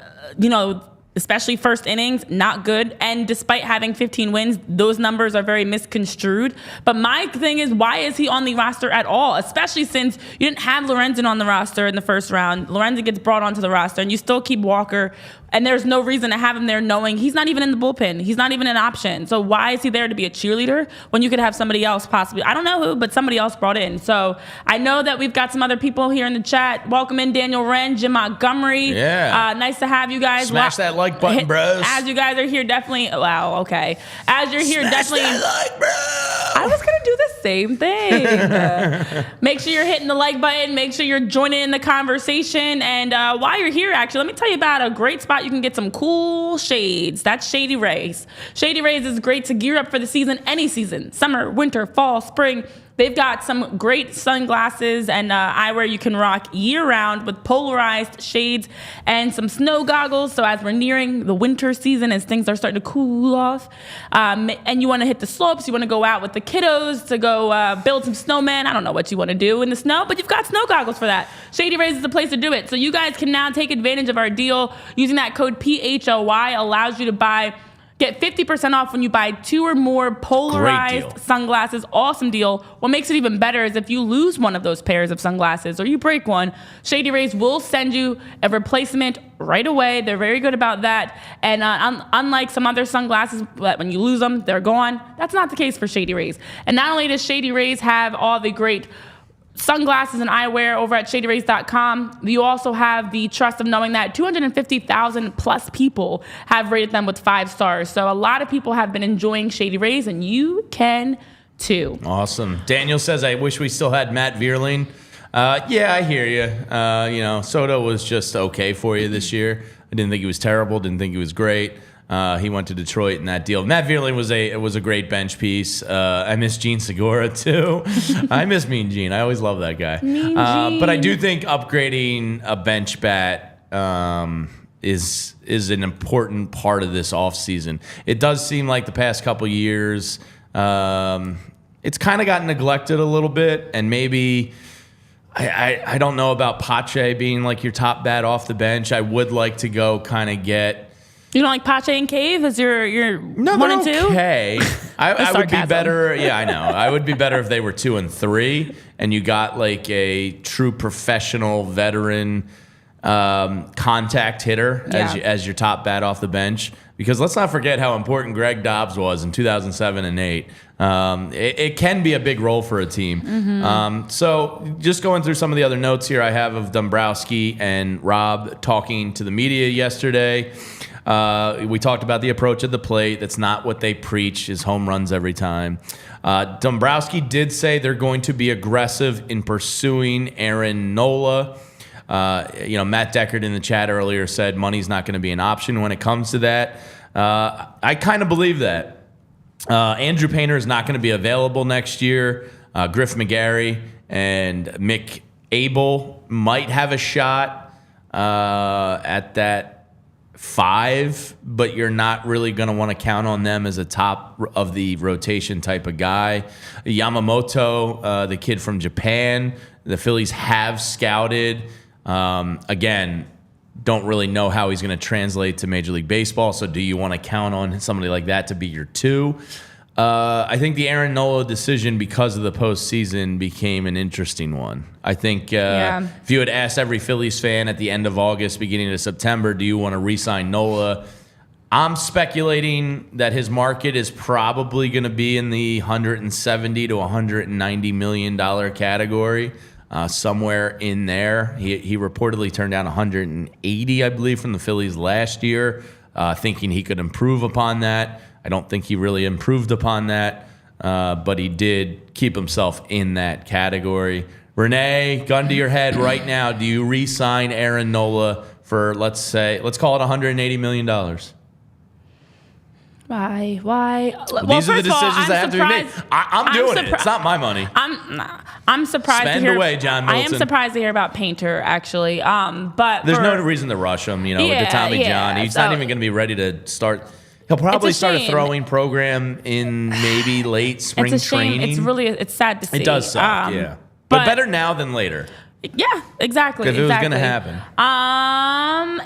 especially first innings, not good. And despite having 15 wins, those numbers are very misconstrued. But my thing is, why is he on the roster at all? Especially since you didn't have Lorenzen on the roster in the first round. Lorenzen gets brought onto the roster, and you still keep Walker. And there's no reason to have him there knowing he's not even in the bullpen. He's not even an option. So why is he there to be a cheerleader when you could have somebody else possibly? I don't know who, but somebody else brought in. So I know that we've got some other people here in the chat. Welcome in Daniel Wren, Jim Montgomery. Yeah. Nice to have you guys. Smash that like button, bros. As you guys are here, definitely. Wow, okay. As you're here, Smash definitely. that like, bro. I was going to do the same thing. Make sure you're hitting the like button. Make sure you're joining in the conversation. And while you're here, actually, let me tell you about a great spot. You can get some cool shades. That's Shady Rays. Shady Rays is great to gear up for the season, any season, summer, winter, fall, spring. They've got some great sunglasses and eyewear you can rock year-round with polarized shades and some snow goggles. So as we're nearing the winter season, as things are starting to cool off, and you want to hit the slopes, you want to go out with the kiddos to go build some snowmen. I don't know what you want to do in the snow, but you've got snow goggles for that. Shady Rays is the place to do it. So you guys can now take advantage of our deal. Using that code PHLY allows you to get 50% off when you buy 2 or more polarized sunglasses. Awesome deal. What makes it even better is if you lose one of those pairs of sunglasses or you break one, Shady Rays will send you a replacement right away. They're very good about that. And unlike some other sunglasses, when you lose them, they're gone. That's not the case for Shady Rays. And not only does Shady Rays have all the great sunglasses and eyewear over at shadyrays.com. You also have the trust of knowing that 250,000 plus people have rated them with 5 stars. So a lot of people have been enjoying Shady Rays, and you can too. Awesome. Daniel says, I wish we still had Matt Vierling. Yeah, I hear you. Soto was just okay for you this year. I didn't think he was terrible. Didn't think he was great. He went to Detroit in that deal. Matt Vierling was a great bench piece. I miss Gene Segura too. I miss Mean Gene. I always love that guy. But I do think upgrading a bench bat is an important part of this offseason. It does seem like the past couple years it's kind of gotten neglected a little bit, and maybe I don't know about Pache being like your top bat off the bench. I would like to go kind of get. You don't like Pache and Cave as your no, 1 and 2? Okay, I would be better. Yeah, I know. I would be better if they were 2 and 3, and you got like a true professional veteran contact hitter as your top bat off the bench. Because let's not forget how important Greg Dobbs was in 2007 and 8. It can be a big role for a team. So just going through some of the other notes here I have of Dombrowski and Rob talking to the media yesterday. We talked about the approach at the plate. That's not what they preach, is home runs every time. Dombrowski did say they're going to be aggressive in pursuing Aaron Nola. Matt Deckard in the chat earlier said money's not going to be an option when it comes to that. I kind of believe that. Andrew Painter is not going to be available next year. Griff McGarry and Mick Abel might have a shot at that 5, but you're not really going to want to count on them as a top of the rotation type of guy. Yamamoto, the kid from Japan, the Phillies have scouted. Again, don't really know how he's going to translate to Major League Baseball, so do you want to count on somebody like that to be your 2? I think the Aaron Nola decision, because of the postseason, became an interesting one. I think if you had asked every Phillies fan at the end of August, beginning of September, do you want to re-sign Nola? I'm speculating that his market is probably going to be in the $170 to $190 million category. Somewhere in there. He reportedly turned down 180, I believe, from the Phillies last year, thinking he could improve upon that. I don't think he really improved upon that, but he did keep himself in that category. Renee, gun to your head right now, do you re-sign Aaron Nola for, let's call it $180 million? Why? These are the decisions that have to be made. I'm doing it. It's not my money. I'm surprised Spend to hear. away, John Milton. I am surprised to hear about Painter, actually. But there's no reason to rush him. With the Tommy John, he's not even going to be ready to start. He'll probably start a throwing program in maybe late spring training. It's sad to see. It does suck, yeah. But better now than later. Yeah, exactly. Because it was going to happen.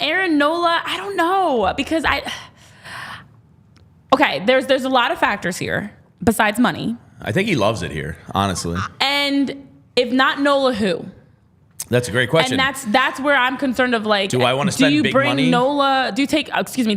Aaron Nola, I don't know, because okay, there's a lot of factors here besides money. I think he loves it here, honestly. And if not Nola, who? That's a great question. And that's where I'm concerned of, like, do I want to spend big money? Do you bring Nola? Do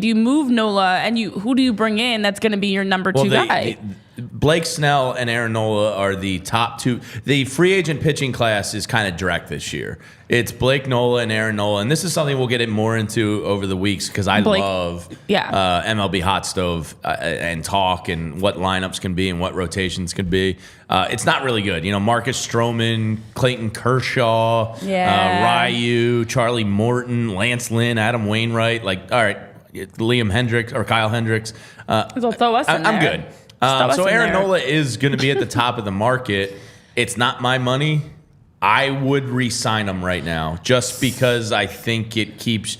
you move Nola, and who do you bring in that's going to be your number 2 guy? Blake Snell and Aaron Nola are the top 2. The free agent pitching class is kind of direct this year. It's Blake Nola and Aaron Nola, and this is something we'll get more into over the weeks because I love MLB Hot Stove and talk and what lineups can be and what rotations can be. It's not really good. Marcus Stroman, Clayton Kershaw, Ryu, Charlie Morton, Lance Lynn, Adam Wainwright. Like, all right, Liam Hendricks or Kyle Hendricks. Throw us in there. I'm good. So Aaron Nola is going to be at the top of the market. It's not my money. I would re-sign him right now just because I think it keeps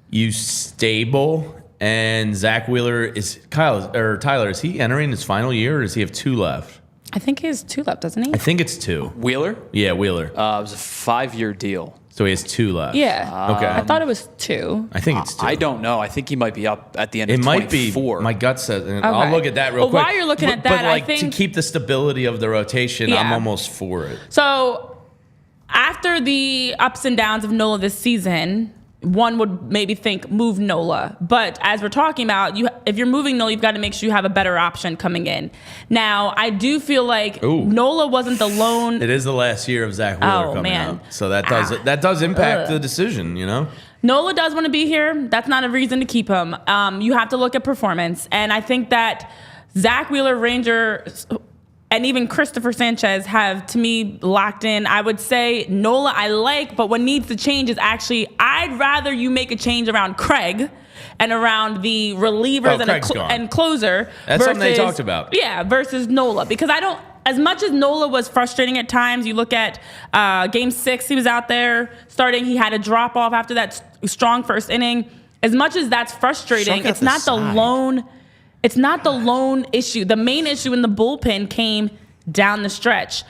you stable. And Zach Wheeler Tyler, is he entering his final year or does he have 2 left? I think he has 2 left, doesn't he? I think it's 2. Wheeler? Yeah, Wheeler. It was a 5-year deal. So he has 2 left. Yeah. Okay. I thought it was 2. I think it's 2. I don't know. I think he might be up at the end of 24. It might be. My gut says. I'll look at that real quick. While you're looking at that, I think to keep the stability of the rotation, I'm almost for it. So after the ups and downs of Nola this season, one would maybe think move Nola. But as we're talking about, if you're moving Nola, you've got to make sure you have a better option coming in. Now, I do feel like Nola wasn't the lone. It is the last year of Zach Wheeler coming out. So that does impact the decision, Nola does want to be here. That's not a reason to keep him. You have to look at performance. And I think that Zach Wheeler, Ranger, and even Christopher Sanchez have, to me, locked in. I would say Nola I like, but what needs to change is actually I'd rather you make a change around Craig and around the relievers and closer. That's something they talked about. Yeah, versus Nola. Because I don't, as much as Nola was frustrating at times, you look at Game 6, he was out there starting. He had a drop off after that strong first inning. As much as that's frustrating, it's not the lone issue. The main issue in the bullpen came down the stretch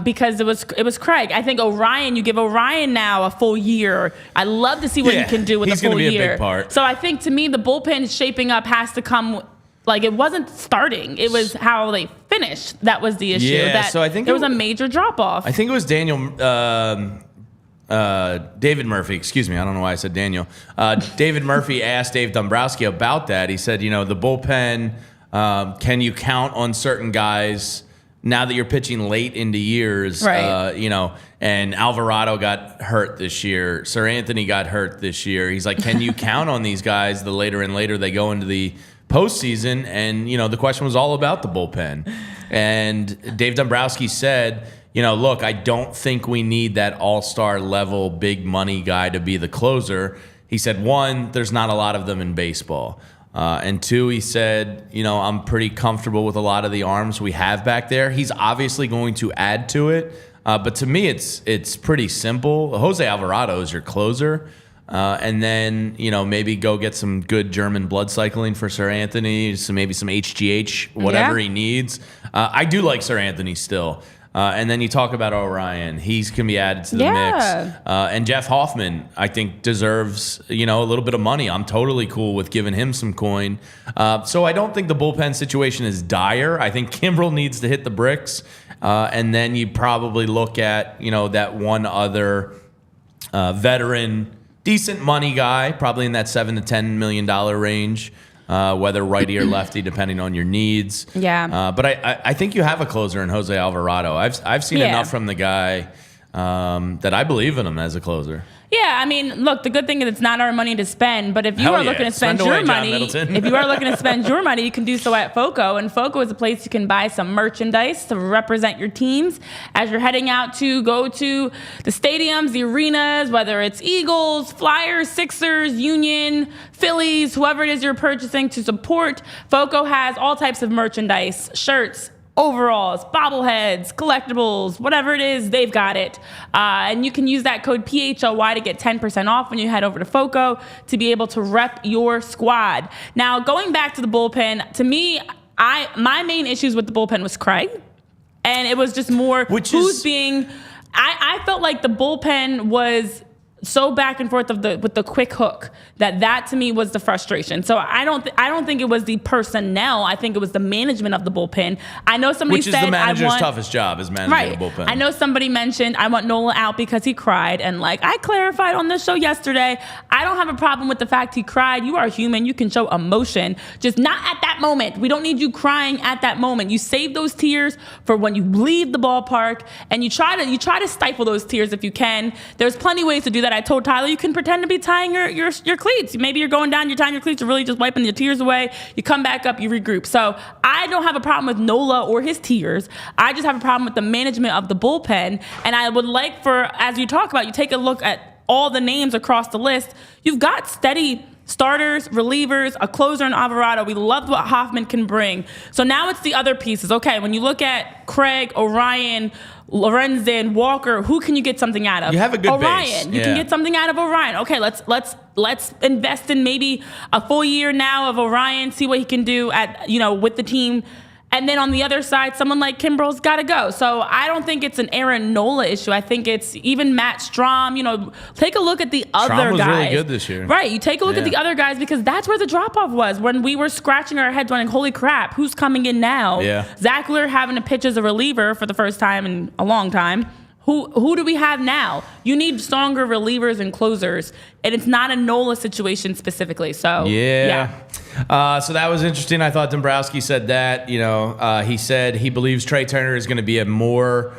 because it was Craig. I think Orion, you give Orion now a full year. I love to see what he can do with a full year. He's going to be a big part. So I think, to me, the bullpen shaping up has to come. Like, it wasn't starting. It was how they finished. That was the issue. Yeah, so I think there was a major drop-off. I think it was David Murphy, excuse me. I don't know why I said Daniel. David Murphy asked Dave Dombrowski about that. He said, the bullpen, can you count on certain guys now that you're pitching late into years? Right. And Alvarado got hurt this year. Sir Anthony got hurt this year. He's like, can you count on these guys the later and later they go into the postseason? And, the question was all about the bullpen. And Dave Dombrowski said, look, I don't think we need that all-star level big money guy to be the closer. He said, one, there's not a lot of them in baseball. And two, he said, I'm pretty comfortable with a lot of the arms we have back there. He's obviously going to add to it. But to me, it's pretty simple. Jose Alvarado is your closer. And then, maybe go get some good German blood cycling for Sir Anthony, maybe some HGH, whatever he needs. I do like Sir Anthony still. And then you talk about Orion. He's going to be added to the mix. And Jeff Hoffman, I think, deserves, a little bit of money. I'm totally cool with giving him some coin. So I don't think the bullpen situation is dire. I think Kimbrel needs to hit the bricks. And then you probably look at, that one other veteran, decent money guy, probably in that $7 to $10 million range. Whether righty or lefty, depending on your needs. Yeah. But I think you have a closer in Jose Alvarado. I've seen enough from the guy that I believe in him as a closer. Yeah, I mean, look, the good thing is it's not our money to spend, but if you are looking to spend your money, you can do so at FOCO, and FOCO is a place you can buy some merchandise to represent your teams as you're heading out to go to the stadiums, the arenas, whether it's Eagles, Flyers, Sixers, Union, Phillies, whoever it is you're purchasing to support. FOCO has all types of merchandise, shirts, overalls, bobbleheads, collectibles, whatever it is, they've got it. And you can use that code PHLY to get 10% off when you head over to FOCO to be able to rep your squad. Now, going back to the bullpen, to me, my main issues with the bullpen was Craig. And it was just more I felt like the bullpen was so back and forth with the quick hook that to me was the frustration. So I don't think it was the personnel. I think it was the management of the bullpen. I know somebody said, which is the manager's toughest job is managing the bullpen. I know somebody mentioned I want Nola out because he cried, and I clarified on this show yesterday, I don't have a problem with the fact he cried. You are human. You can show emotion, just not at that moment. We don't need you crying at that moment. You save those tears for when you leave the ballpark, and you try to stifle those tears if you can. There's plenty of ways to do that. I told Tyler you can pretend to be tying your cleats. Maybe you're going down, you're tying your cleats, you're really just wiping your tears away. You come back up, you regroup. So I don't have a problem with Nola or his tears. I just have a problem with the management of the bullpen. And I would like for, as you talk about, you take a look at all the names across the list. You've got steady starters, relievers, a closer in Alvarado. We love what Hoffman can bring. So now it's the other pieces. Okay, when you look at Craig, Orion, Lorenzen, Walker, who can you get something out of? You have a good Orion. base. You can get something out of Orion. Okay, let's invest in maybe a full year now of Orion, see what he can do with the team. And then on the other side, someone like Kimbrel's got to go. So I don't think it's an Aaron Nola issue. I think it's even Matt Strom. Take a look at the other guys. Strom was really good this year. Right. You take a look at the other guys because that's where the drop-off was when we were scratching our heads wondering, holy crap, who's coming in now? Yeah. Zach Wheeler having to pitch as a reliever for the first time in a long time. Who do we have now? You need stronger relievers and closers, and it's not a Nola situation specifically. So yeah. So that was interesting. I thought Dombrowski said that. He said he believes Trey Turner is going to be a more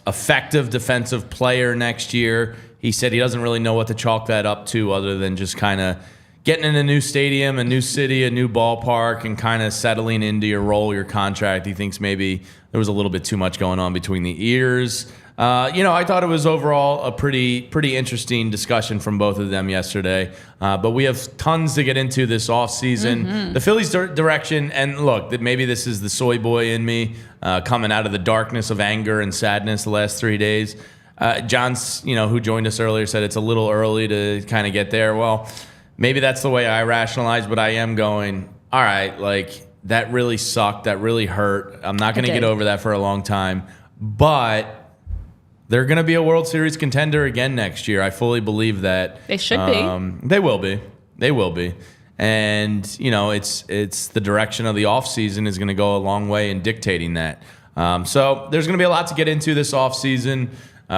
effective defensive player next year. He said he doesn't really know what to chalk that up to, other than just kind of getting in a new stadium, a new city, a new ballpark, and kind of settling into your role, your contract. He thinks maybe there was a little bit too much going on between the ears. I thought it was overall a pretty interesting discussion from both of them yesterday. But we have tons to get into this offseason. Mm-hmm. The Phillies' direction, and look, maybe this is the soy boy in me coming out of the darkness of anger and sadness the last 3 days. John's, who joined us earlier, said it's a little early to kind of get there. Well, maybe that's the way I rationalize, but I am going, all right, like, that really sucked. That really hurt. I'm not going to get over that for a long time. But they're going to be a World Series contender again next year. I fully believe that. They should be. They will be. They will be. And, it's the direction of the offseason is going to go a long way in dictating that. So there's going to be a lot to get into this offseason.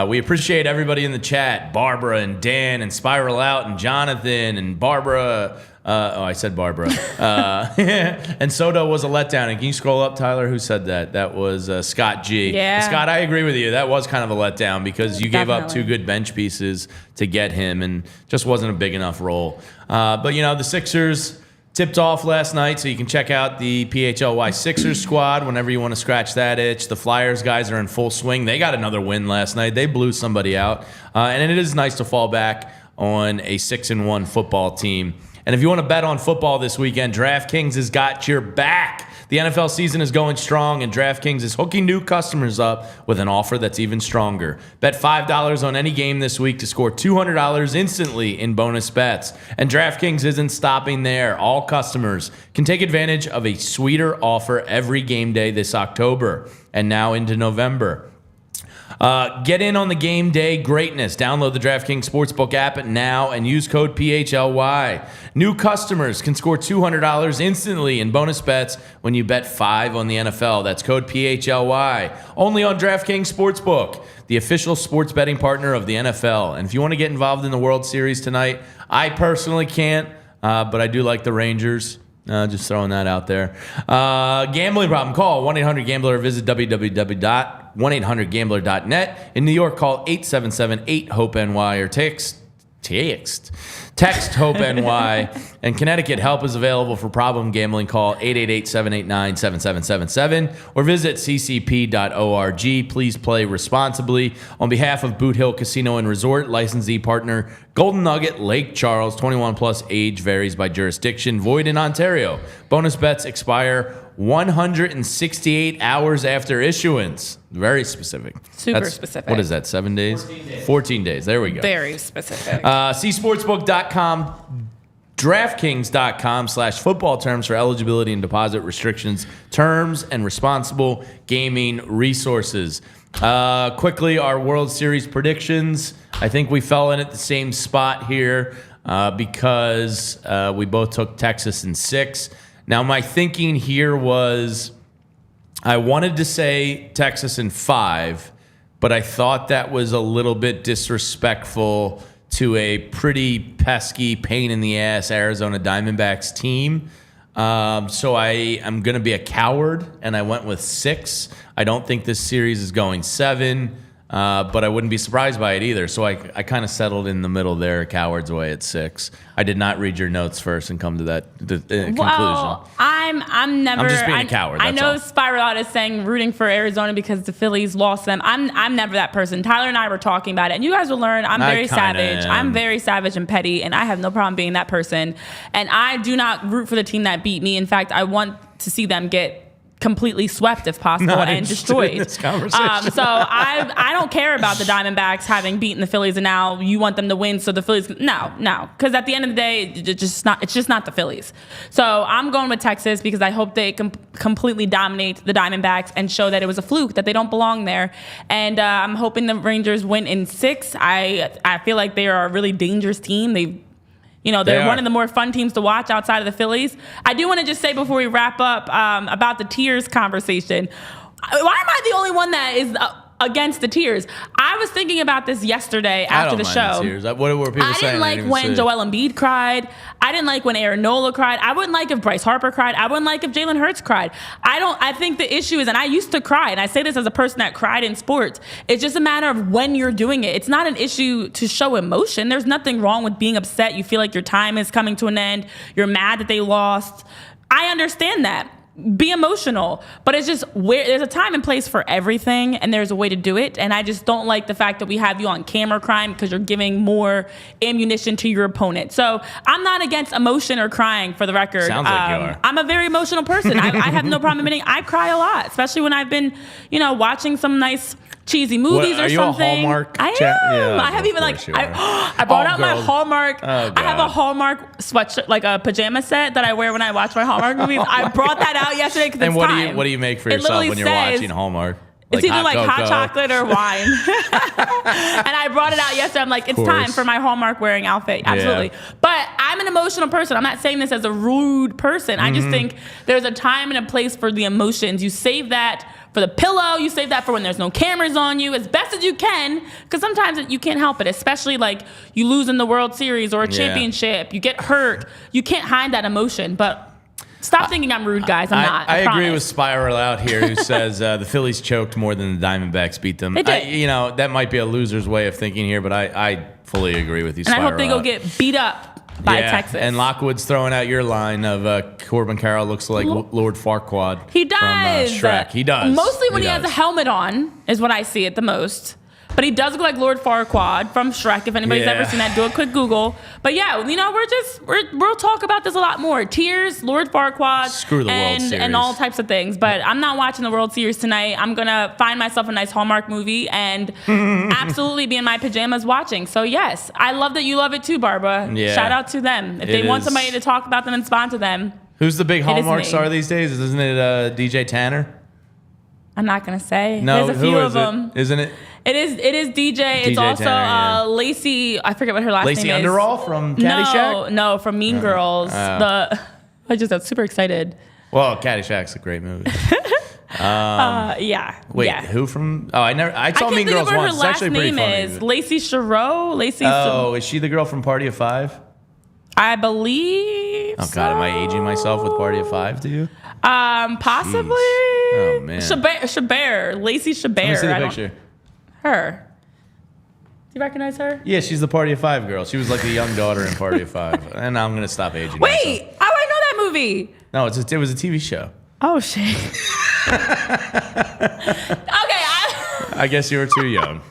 We appreciate everybody in the chat, Barbara and Dan and Spiral Out and Jonathan and Barbara. I said Barbara. And Soto was a letdown. And can you scroll up, Tyler? Who said that? That was Scott G. Yeah. Scott, I agree with you. That was kind of a letdown because you gave up 2 good bench pieces to get him and just wasn't a big enough role. But, the Sixers tipped off last night, so you can check out the PHLY Sixers squad whenever you want to scratch that itch. The Flyers guys are in full swing. They got another win last night. They blew somebody out. And it is nice to fall back on a 6-1 football team. And if you want to bet on football this weekend, DraftKings has got your back. The NFL season is going strong, and DraftKings is hooking new customers up with an offer that's even stronger. Bet $5 on any game this week to score $200 instantly in bonus bets. And DraftKings isn't stopping there. All customers can take advantage of a sweeter offer every game day this October and now into November. Get in on the game day greatness. Download the DraftKings Sportsbook app now and use code PHLY. New customers can score $200 instantly in bonus bets when you bet $5 on the NFL. That's code PHLY. Only on DraftKings Sportsbook, the official sports betting partner of the NFL. And if you want to get involved in the World Series tonight, I personally can't, but I do like the Rangers. Just throwing that out there. Gambling problem, call 1-800-GAMBLER or visit www.1800gambler.net. In New York, call 877-8-HOPE-NY or text HOPE-NY. In Connecticut, help is available for problem gambling. Call 888-789-7777 or visit ccp.org. Please play responsibly. On behalf of Boot Hill Casino and Resort, licensee partner Golden Nugget, Lake Charles, 21 plus, age varies by jurisdiction, void in Ontario. Bonus bets expire 168 hours after issuance. Very specific. Super specific. What is that, 7 days? 14 days. There we go. Very specific. See sportsbook.com, DraftKings.com/football terms for eligibility and deposit restrictions, terms, and responsible gaming resources. Quickly, our World Series predictions. I think we fell in at the same spot here because we both took Texas in 6. Now, my thinking here was I wanted to say Texas in 5, but I thought that was a little bit disrespectful to a pretty pesky, pain-in-the-ass Arizona Diamondbacks team. So I am going to be a coward, and I went with 6. I don't think this series is going 7, but I wouldn't be surprised by it either. So I kind of settled in the middle there, coward's way at 6. I did not read your notes first and come to that conclusion. Well, I'm never. I'm just being a coward. I know all. Spiral Out is saying rooting for Arizona because the Phillies lost them. I'm never that person. Tyler and I were talking about it, and you guys will learn I'm very savage. I'm very savage and petty, and I have no problem being that person. And I do not root for the team that beat me. In fact, I want to see them get completely swept if possible and destroyed. This so I don't care about the Diamondbacks having beaten the Phillies and now you want them to win so the Phillies no, because at the end of the day it's just not the Phillies. So I'm going with Texas because I hope they completely dominate the Diamondbacks and show that it was a fluke, that they don't belong there. And I'm hoping the Rangers win in 6. I feel like they are a really dangerous team. They're one of the more fun teams to watch outside of the Phillies. I do want to just say before we wrap up about the tiers conversation. Why am I the only one that is against the tiers? I was thinking about this yesterday after the show. The tiers. What were people saying? I didn't like when Joel Embiid cried. I didn't like when Aaron Nola cried. I wouldn't like if Bryce Harper cried. I wouldn't like if Jalen Hurts cried. I think the issue is, and I used to cry, and I say this as a person that cried in sports, it's just a matter of when you're doing it. It's not an issue to show emotion. There's nothing wrong with being upset. You feel like your time is coming to an end. You're mad that they lost. I understand that. Be emotional, but it's just where there's a time and place for everything, and there's a way to do it. And I just don't like the fact that we have you on camera crying because you're giving more ammunition to your opponent. So I'm not against emotion or crying, for the record. Sounds like you are. I'm a very emotional person. I have no problem admitting I cry a lot, especially when I've been, watching some nice cheesy movies or something. Are you a Hallmark? I am. Yeah, I have even I brought out my Hallmark. I have a Hallmark sweatshirt, like a pajama set that I wear when I watch my Hallmark movies. I brought that out yesterday because it's time. And what do you make for yourself when you're watching Hallmark? It's either like hot chocolate or wine. And I brought it out yesterday. I'm like, it's time for my Hallmark wearing outfit. Absolutely. Yeah. But I'm an emotional person. I'm not saying this as a rude person. I just think there's a time and a place for the emotions. You save that for the pillow. You save that for when there's no cameras on you as best as you can, because sometimes you can't help it, especially like you lose in the World Series or a championship. You get hurt. You can't hide that emotion. But stop thinking I'm rude, guys. I'm not. I agree with Spiral Out here, who says the Phillies choked more than the Diamondbacks beat them. They did. That might be a loser's way of thinking here, but I fully agree with you, and Spiral I hope they go get beat up by Texas. And Lockwood's throwing out your line of Corbin Carroll looks like Lord Farquaad. He does. From Shrek. He does. Mostly when he has a helmet on is what I see it the most. But he does look like Lord Farquaad from Shrek. If anybody's ever seen that, do a quick Google. But yeah, we'll talk about this a lot more. Tears, Lord Farquaad, screw the World Series, and all types of things. But I'm not watching the World Series tonight. I'm gonna find myself a nice Hallmark movie and absolutely be in my pajamas watching. So yes, I love that you love it too, Barbara. Yeah. Shout out to them if they want somebody to talk about them and sponsor them. Who's the big Hallmark star these days? Isn't it DJ Tanner? I'm not gonna say. No, there's a few of them. Isn't it? It is DJ. It's also Tanner, Lacey. I forget what her last name is. Lacey Underall from Caddyshack? No, from Mean Girls. I just got super excited. Well, Caddyshack's a great movie. Yeah. Wait, yeah. who from? Oh, I saw Mean Girls once. It's actually pretty funny. Her last name is Lacey Chereau. Oh, is she the girl from Party of Five? I believe. Oh God, am I aging myself with Party of Five? Do you? Possibly. Jeez. Oh man. Chabert. Lacey Chabert. Let me see the picture. Her. Do you recognize her? Yeah, she's the Party of Five girl. She was like the young daughter in Party of Five. And now I'm gonna stop aging. Wait, myself. how do I know that movie? No, it was a TV show. Oh shit. Okay. I guess you were too young.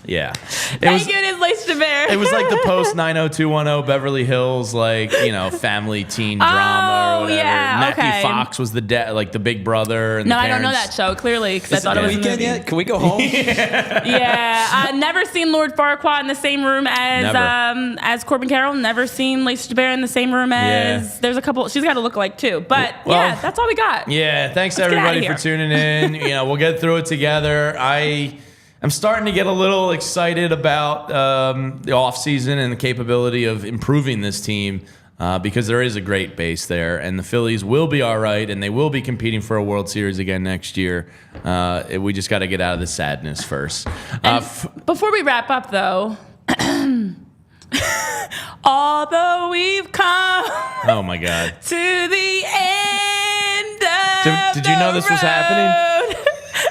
Yeah. Thank you, it is Lacey Chabert. It was like the post 90210 Beverly Hills, family teen drama or whatever. Yeah, Matthew Fox was the big brother. And I don't know that show, clearly, because I thought it was a movie. Yet? Can we go home? Yeah. Never seen Lord Farquaad in the same room as Corbin Carroll. Never seen Lacey Chabert in the same room as... There's a couple... She's got a look-alike, too. But, that's all we got. Yeah, thanks, everybody, for tuning in. We'll get through it together. I'm starting to get a little excited about the offseason and the capability of improving this team because there is a great base there, and the Phillies will be all right, and they will be competing for a World Series again next year. We just got to get out of the sadness first. Before we wrap up, though, although we've come oh my God. to the end of Did you know this was happening?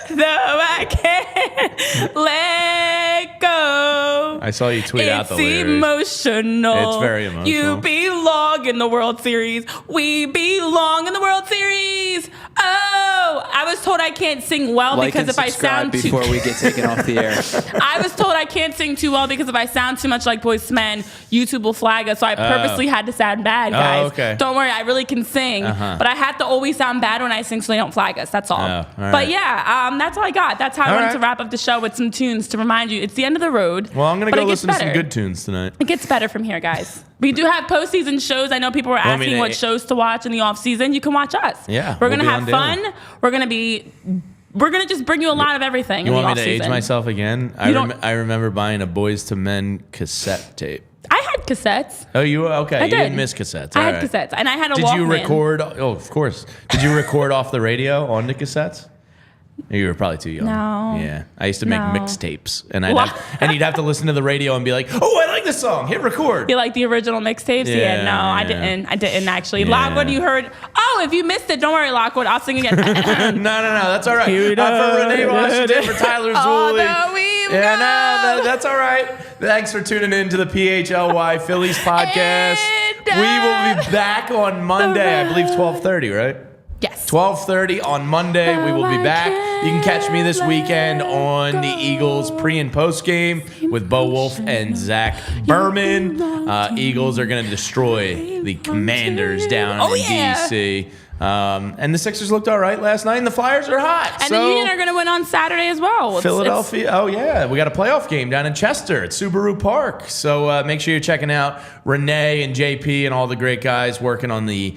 Though I can't let go. I saw you tweet out the lyrics. It's emotional. It's very emotional. You belong in the World Series. We belong in the World Series. Oh, I was told I can't sing well because if I sound too... before we get taken off the air. I was told I can't sing too well because if I sound too much like Boyz II Men, YouTube will flag us. So I purposely had to sound bad, guys. Oh, okay. Don't worry, I really can sing. But I have to always sound bad when I sing so they don't flag us. That's all. All right. But yeah, that's all I got. That's how I wanted to wrap up the show with some tunes to remind you it's the end of the road. Well, I'm going to go listen to some good tunes tonight. It gets better from here, guys. We do have postseason shows. I know people were asking what shows to watch in the off season. You can watch us. Yeah, we're gonna have fun. We're gonna just bring you a lot of everything. You in want the me to off-season. age myself again? I remember buying a Boyz II Men cassette tape. I had cassettes. Oh, you okay? I did. You didn't miss cassettes. I had cassettes, and I had a Walkman. Did you record? Oh, of course. Did you record off the radio on the cassettes? You were probably too young. No. Yeah. I used to make No. mixtapes, and you'd have to listen to the radio and be like, "Oh, I like this song. Hit record." You like the original mixtapes? Yeah, no, I didn't actually. Lockwood, you heard? Oh, if you missed it, don't worry, Lockwood. I'll sing again. No, that's all right. For Renee Washington, for Tyler Zulli. That's all right. Thanks for tuning in to the PHLY Phillies podcast. We will be back on Monday, I believe 12:30, right? Yes. 12:30 on Monday. We will be back. You can catch me this weekend on the Eagles pre and post game with Bo Wolf and Zach Berman. Eagles are going to destroy the Commanders down in D.C. And the Sixers looked all right last night, and the Flyers are hot. And the Union are going to win on Saturday as well. Philadelphia. We got a playoff game down in Chester at Subaru Park. So make sure you're checking out Renee and JP and all the great guys working on the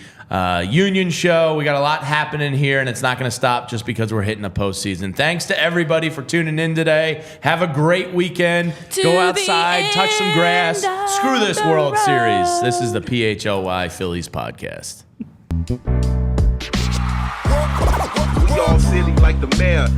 Union show. We got a lot happening here, and it's not going to stop just because we're hitting the postseason. Thanks to everybody for tuning in today. Have a great weekend. Go outside, touch some grass. Screw this World Series. This is the PHLY Phillies podcast. We all silly like the mayor.